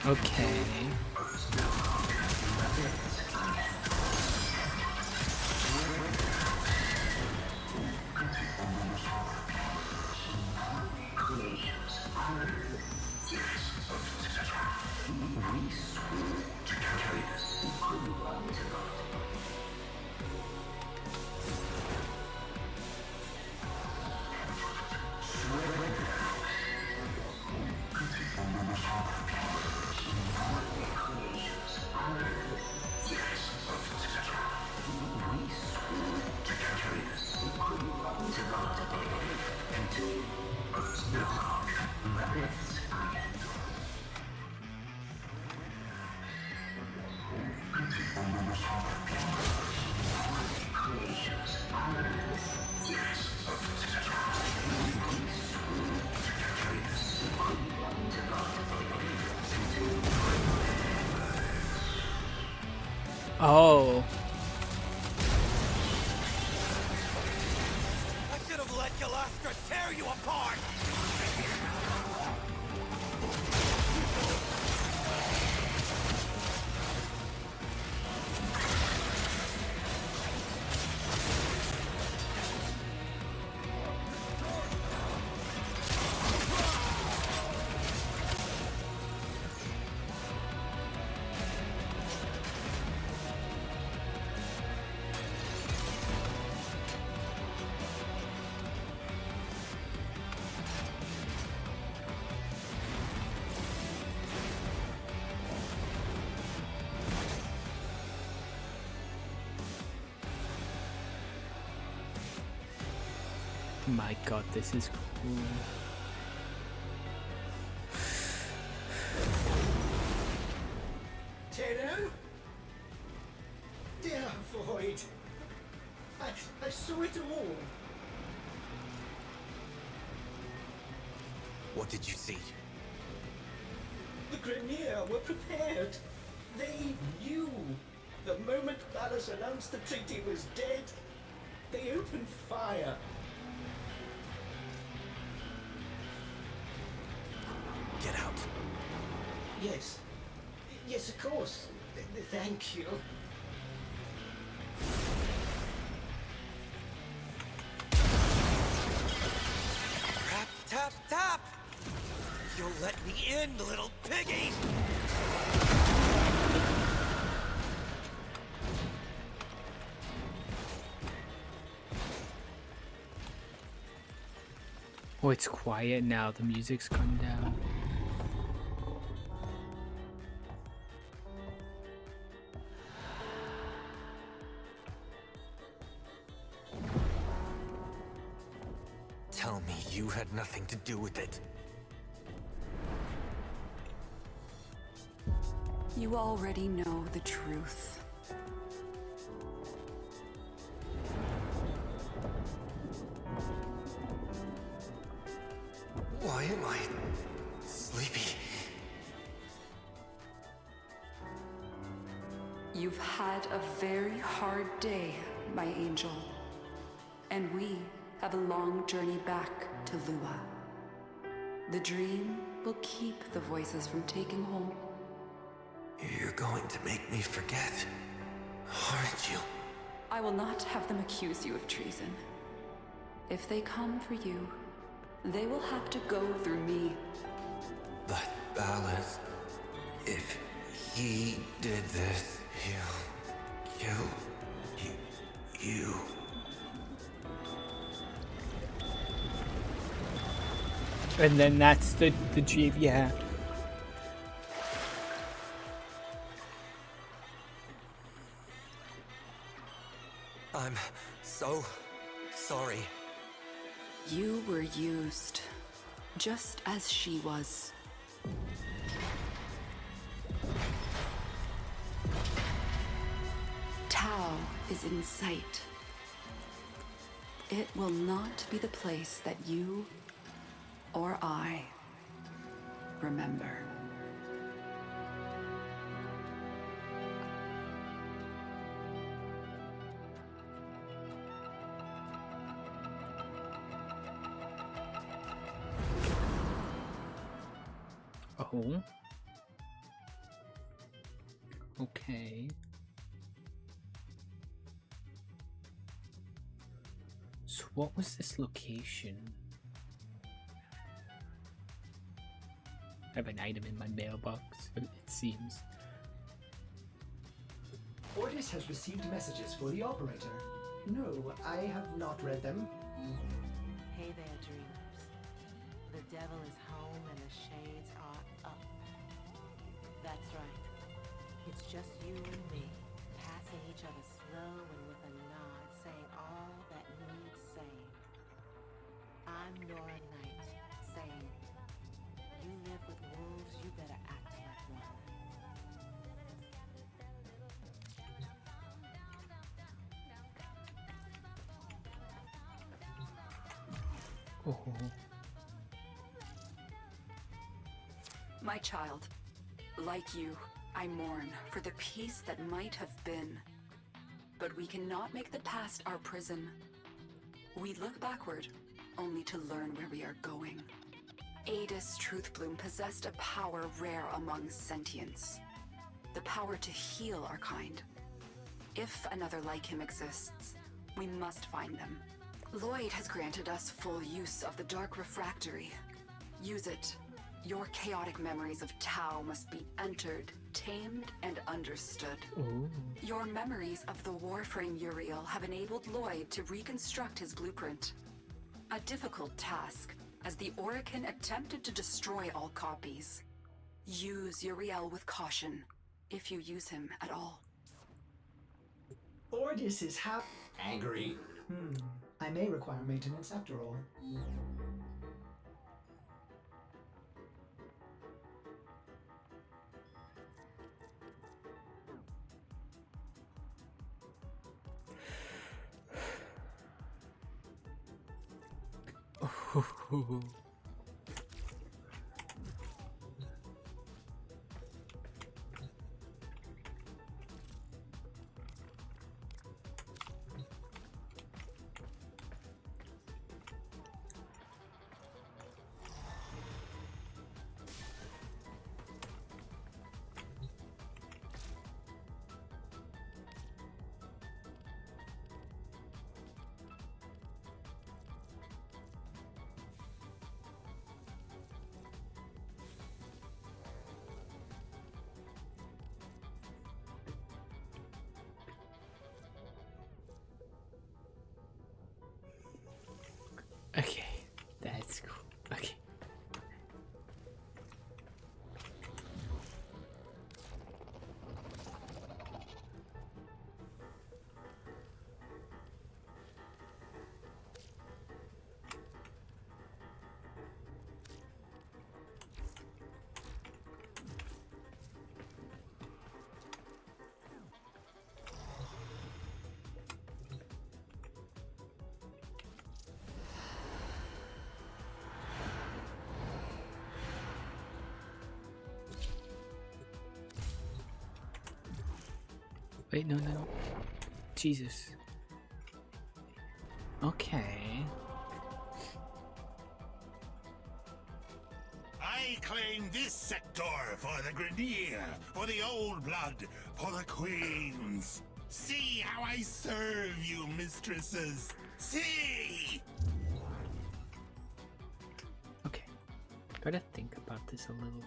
Okay. Oh. I should have let Galastra tear you apart! My god, this is cool. Tenno? Dear Void, I saw it all. What did you see? The Grineer were prepared. They knew. The moment Ballas announced the treaty was dead, they opened fire. Get out. Yes. Yes, of course. Thank you. Tap, tap, tap! You'll let me in, little piggy! Oh, it's quiet now. The music's gone down. Tell me you had nothing to do with it. You already know the truth. Why am I sleepy? You've had a very hard day, my angel. And we have a long journey back to Lua. The dream will keep the voices from taking hold. You're going to make me forget, aren't you? I will not have them accuse you of treason. If they come for you, they will have to go through me. But Ballas, if he did this, he'll kill you. And then that's the dream, yeah. I'm so sorry. You were used, just as she was. Tau is in sight. It will not be the place that you or I remember. Oh. Okay. So what was this location? I have an item in my mailbox, it seems. Ordis has received messages for the operator. No, I have not read them. Hey there, dreamers. The devil is home and the shades are up. That's right. It's just you and me, passing each other slow and with a nod, saying all that needs saying. I'm Nora Knight, saying, you live with wolves, you better act like one. Oh. My child, like you, I mourn for the peace that might have been. But we cannot make the past our prison. We look backward, only to learn where we are going. Adis Truthbloom possessed a power rare among sentients. The power to heal our kind. If another like him exists, we must find them. Lloyd has granted us full use of the Dark Refractory. Use it. Your chaotic memories of Tau must be entered, tamed, and understood. Ooh. Your memories of the Warframe Uriel have enabled Lloyd to reconstruct his blueprint. A difficult task, as the Orokin attempted to destroy all copies. Use Uriel with caution, if you use him at all. Ordis is angry. I may require maintenance after all. Okay, that's cool. Okay. Wait, no. Jesus. Okay. I claim this sector for the Grineer, for the old blood, for the queens. See how I serve you, mistresses. See! Okay. Gotta think about this a little.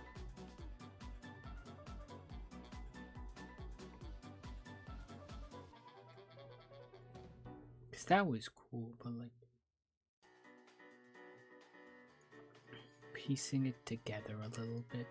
That was cool, but like piecing it together a little bit.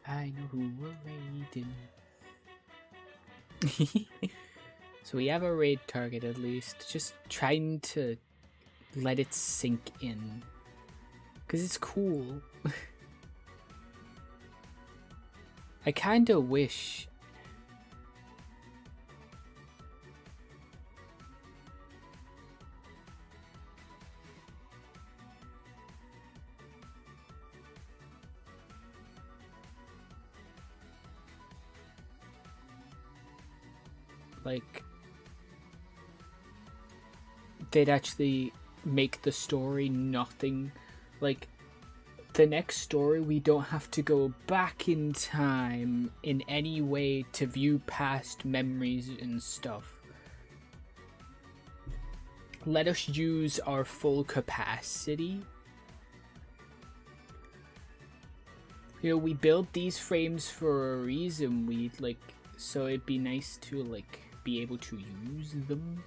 I know who we're raiding. So we have a raid target at least. Just trying to let it sink in. Because it's cool. I kinda wish... like they'd actually make the story nothing like the next story. We don't have to go back in time in any way to view past memories and stuff. Let us use our full capacity. You know, we build these frames for a reason. We like, so it'd be nice to like be able to use them.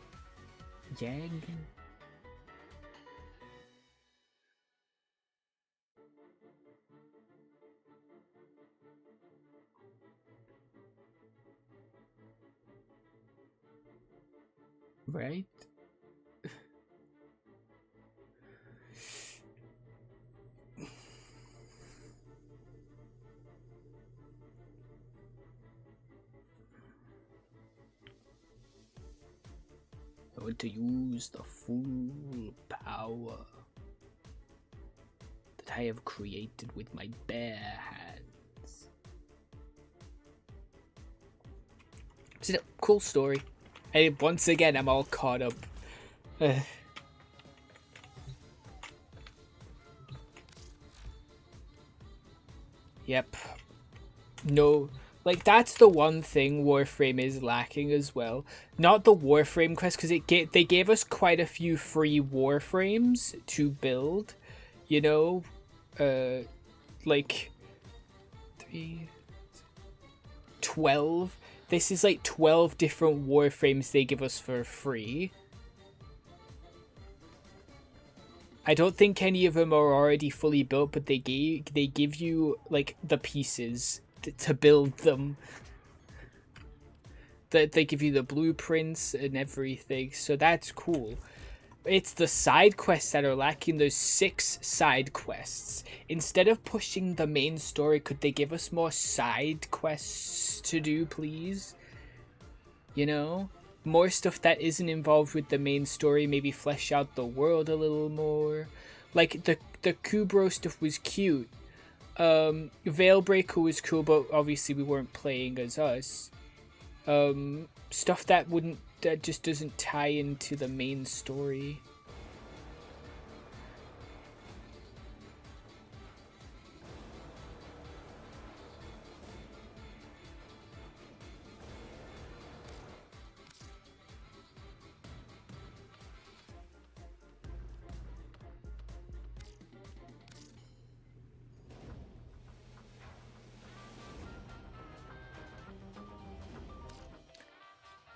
Jag. Right? I want to use the full power that I have created with my bare hands. It's a cool story. And once again, I'm all caught up. Yep. No. Like, that's the one thing Warframe is lacking as well. Not the Warframe quest, because they gave us quite a few free Warframes to build. You know? Like... 12. This is like 12 different Warframes they give us for free. I don't think any of them are already fully built, but they give you, like, the pieces to build them. They give you the blueprints and everything, so that's cool. It's the side quests that are lacking. There's 6 side quests. Instead of pushing the main story, could they give us more side quests to do, please? You know? More stuff that isn't involved with the main story, maybe flesh out the world a little more. Like, the Kubro stuff was cute. Veilbreaker was cool, but obviously we weren't playing as us. Stuff that just doesn't tie into the main story.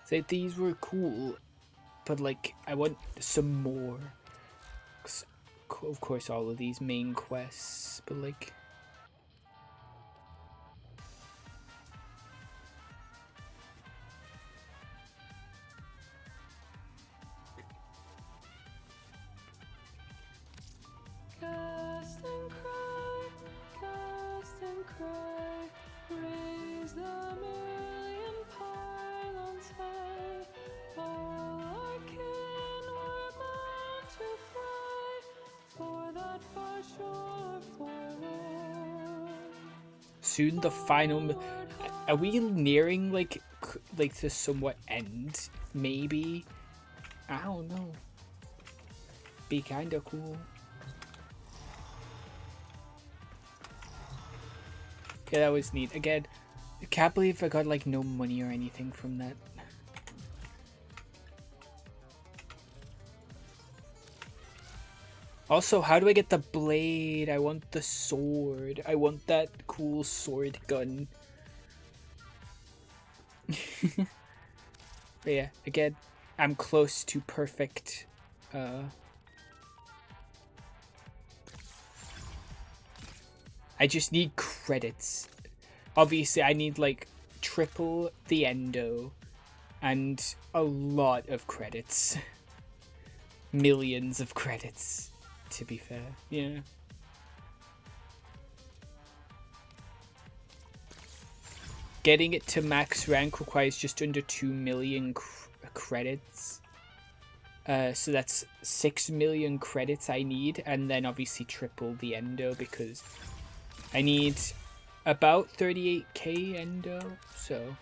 So these were cool, but like I want some more. Of course, all of these main quests, but like. Cast and cry, raise the million pylons high. All our kin were bound to fly for that far shore forlorn. Soon the final. Are we nearing like the somewhat end? Maybe. I don't know. Be kinda cool. Yeah, that was neat. Again, I can't believe I got like no money or anything from that. Also, how do I get the blade? I want the sword. I want that cool sword gun. But yeah, again, I'm close to perfect. I just need credits. Obviously, I need like triple the endo and a lot of credits. Millions of credits, to be fair. Yeah. Getting it to max rank requires just under 2 million credits. So that's 6 million credits I need, and then obviously triple the endo because I need about 38k endo, so...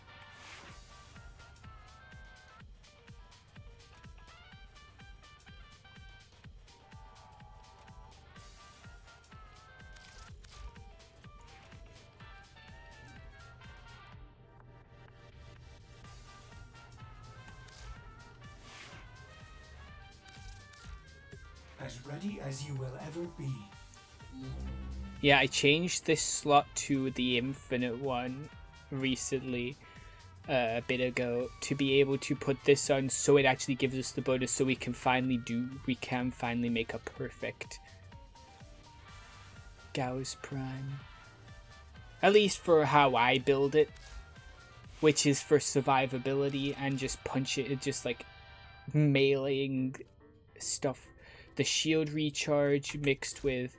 As ready as you will ever be. Yeah, I changed this slot to the infinite one recently, a bit ago, to be able to put this on so it actually gives us the bonus so we can finally make a perfect Gauss Prime. At least for how I build it, which is for survivability and just just like meleeing stuff. The shield recharge mixed with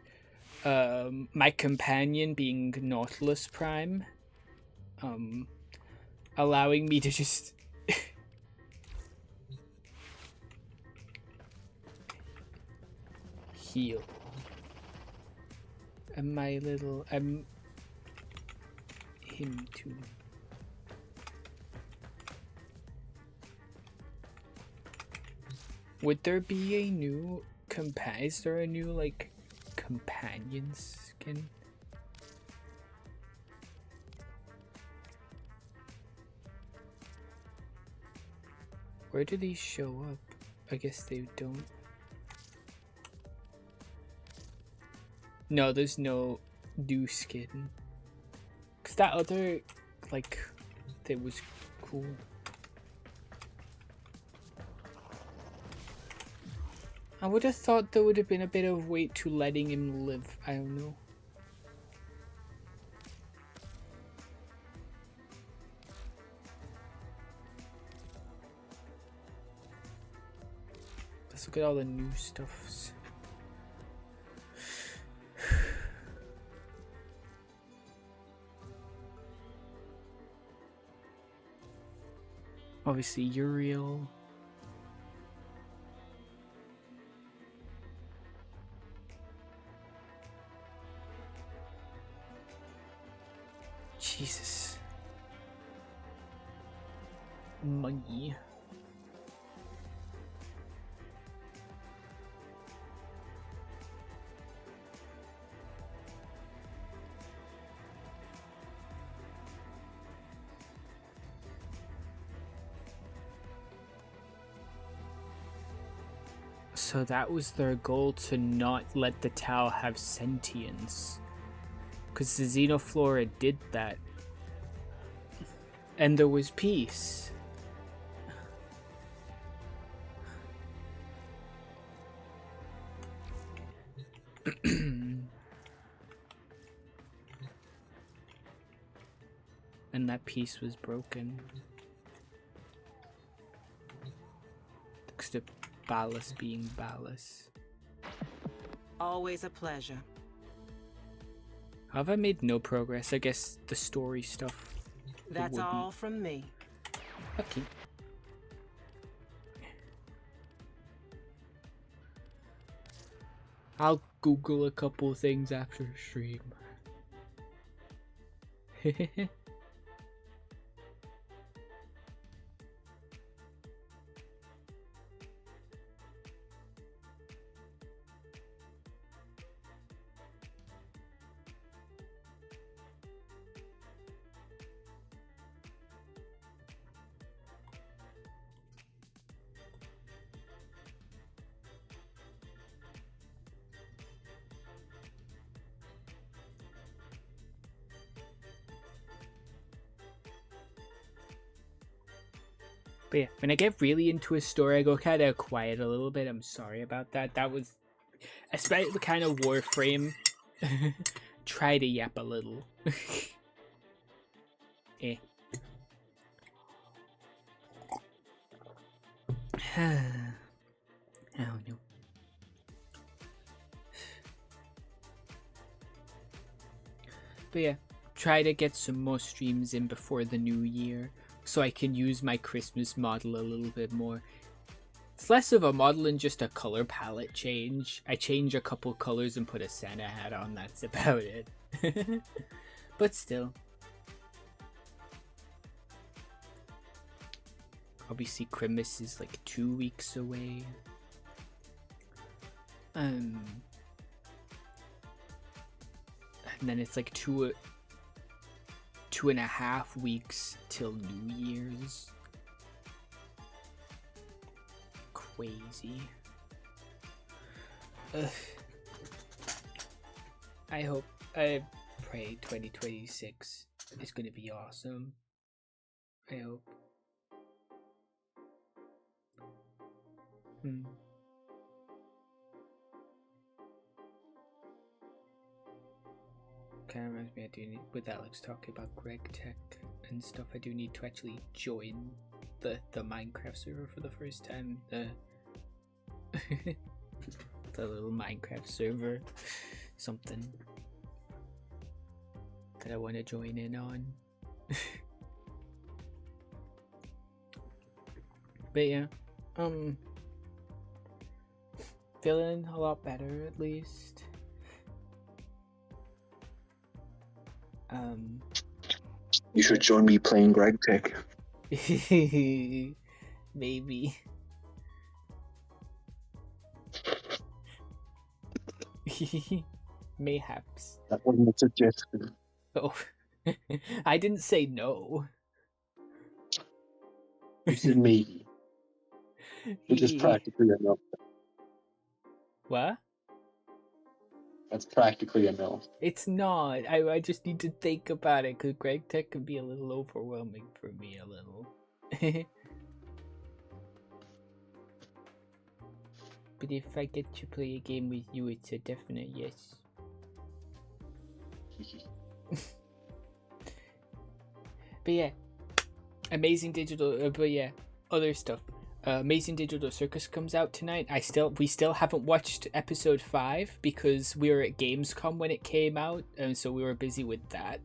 my companion being Nautilus Prime, allowing me to just heal. And I'm him too. Would there be a new is there a new like companion skin? Where do these show up? I guess they don't. No, there's no new skin. Cause that other like that was cool. I would have thought there would have been a bit of weight to letting him live. I don't know. Let's look at all the new stuffs. Obviously, Uriel. Jesus. Money. So that was their goal, to not let the Tau have sentience. Because the Xenoflora did that. And there was peace. And that peace was broken. Thanks to Ballas being Ballas. Always a pleasure. Have I made no progress? I guess the story stuff. That's all from me. Okay. I'll Google a couple things after stream. But yeah, when I get really into a story, I go kind of quiet a little bit. I'm sorry about that. That was, especially the kind of Warframe. Try to yap a little. Eh. I don't know. But yeah, try to get some more streams in before the new year so I can use my Christmas model a little bit more. It's less of a model and just a color palette change. I change a couple colors and put a Santa hat on, that's about it. But still. Obviously Christmas is like 2 weeks away. And then it's like 2.5 weeks till New Year's. Crazy. Ugh. I pray 2026 is gonna be awesome. I hope. Kind of reminds me, I do need, with Alex talking about Greg Tech and stuff, I do need to actually join the Minecraft server for the first time. The little Minecraft server, something that I want to join in on. But yeah, feeling a lot better at least. You should join me playing Greg Tech. Maybe. Mayhaps. That wasn't a suggestion. Oh, I didn't say no. You said maybe. Which is practically a no. What? That's practically a no. It's not. I just need to think about it because Greg Tech can be a little overwhelming for me a little. But if I get to play a game with you, it's a definite yes. But yeah, Amazing Digital. But yeah, other stuff. Amazing Digital Circus comes out tonight. We still haven't watched episode 5 because we were at Gamescom when it came out, and so we were busy with that.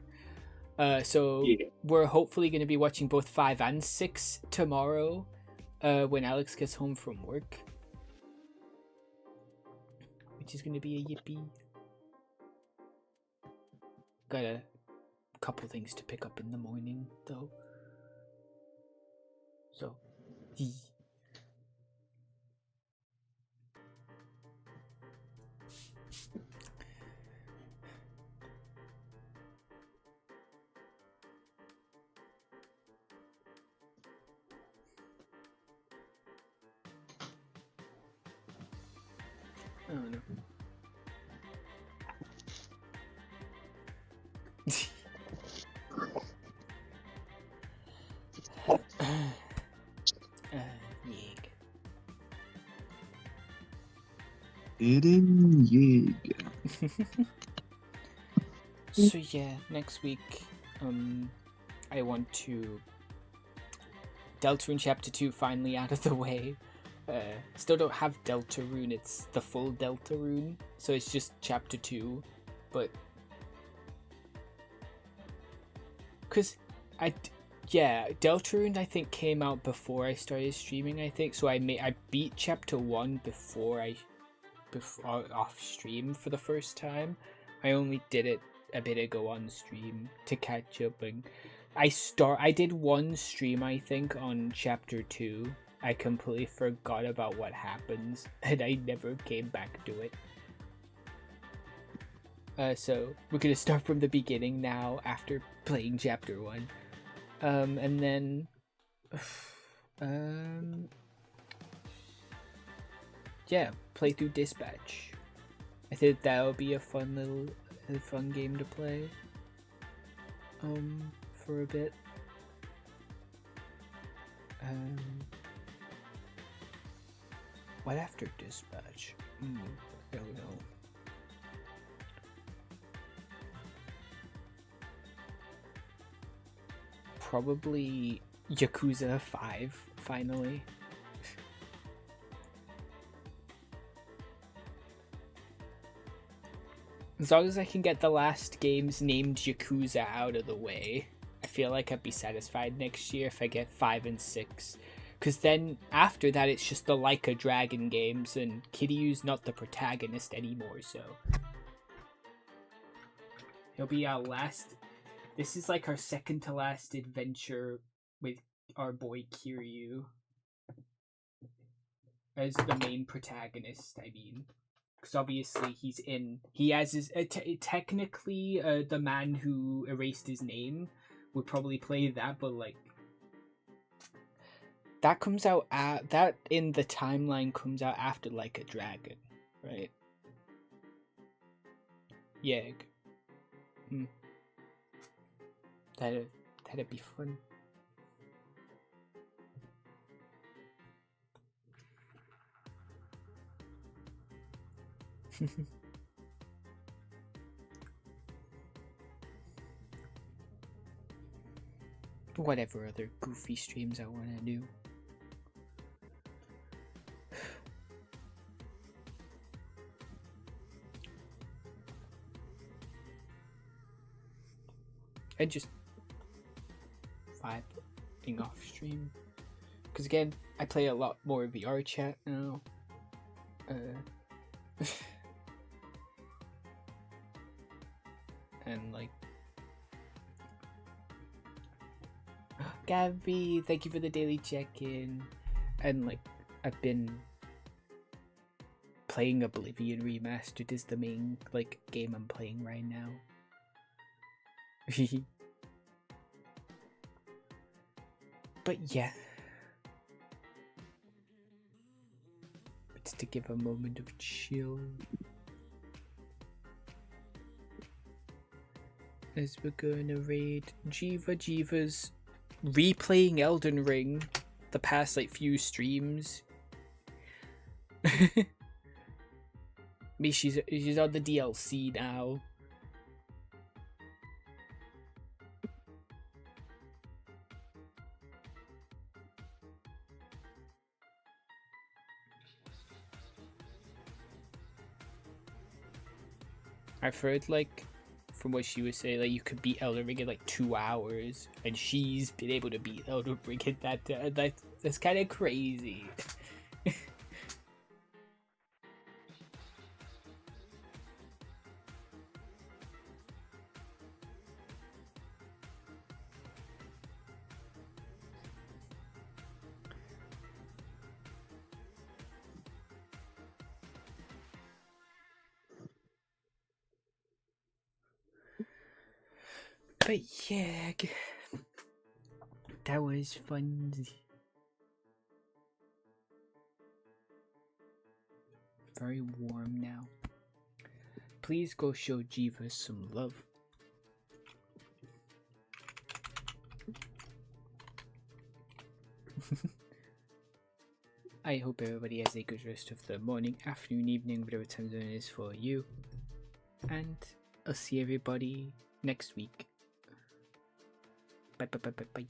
So yeah. We're hopefully going to be watching both 5 and 6 tomorrow, when Alex gets home from work, which is going to be a yippee. Got a couple things to pick up in the morning though. So. Oh no. Yig. Hidden Yig. So yeah, next week, I want to Deltarune Chapter 2 finally out of the way. Still don't have Deltarune, it's the full Deltarune, so it's just Chapter 2, but because Deltarune I think came out before I started streaming, I think, so I beat Chapter 1 before off stream for the first time. I only did it a bit ago on stream to catch up, and I did one stream I think on Chapter 2. I completely forgot about what happens, and I never came back to it. So we're gonna start from the beginning now after playing Chapter 1. And then yeah, play through Dispatch. I think that'll be a fun game to play for a bit. What after Dispatch? I don't know. Probably Yakuza 5, finally. As long as I can get the last games named Yakuza out of the way, I feel like I'd be satisfied next year if I get 5 and 6. Because then, after that, it's just the Like a Dragon games, and Kiryu's not the protagonist anymore, so... He'll be our last... This is like our second to last adventure with our boy Kiryu. As the main protagonist, I mean. Because obviously he has his... technically, the man who erased his name would probably play that, but like... That comes out that in the timeline comes out after Like a Dragon, right? Yeg. That'd be fun. Whatever other goofy streams I want to do. And just vibing off stream. Because again, I play a lot more VR chat now. And like... Gabby, thank you for the daily check-in. And like, I've been playing Oblivion Remastered is the main like game I'm playing right now. But yeah, it's to give a moment of chill as we're gonna raid Jiva's replaying Elden Ring the past like few streams. Me, she's on the DLC now. I've heard, like, from what she was saying, like, you could beat Elden Ring in, like, 2 hours, and she's been able to beat Elden Ring in that, that's kind of crazy. But yeah, that was fun. Very warm now. Please go show Jiva some love. I hope everybody has a good rest of the morning, afternoon, evening, whatever time zone it is for you. And I'll see everybody next week. Bye.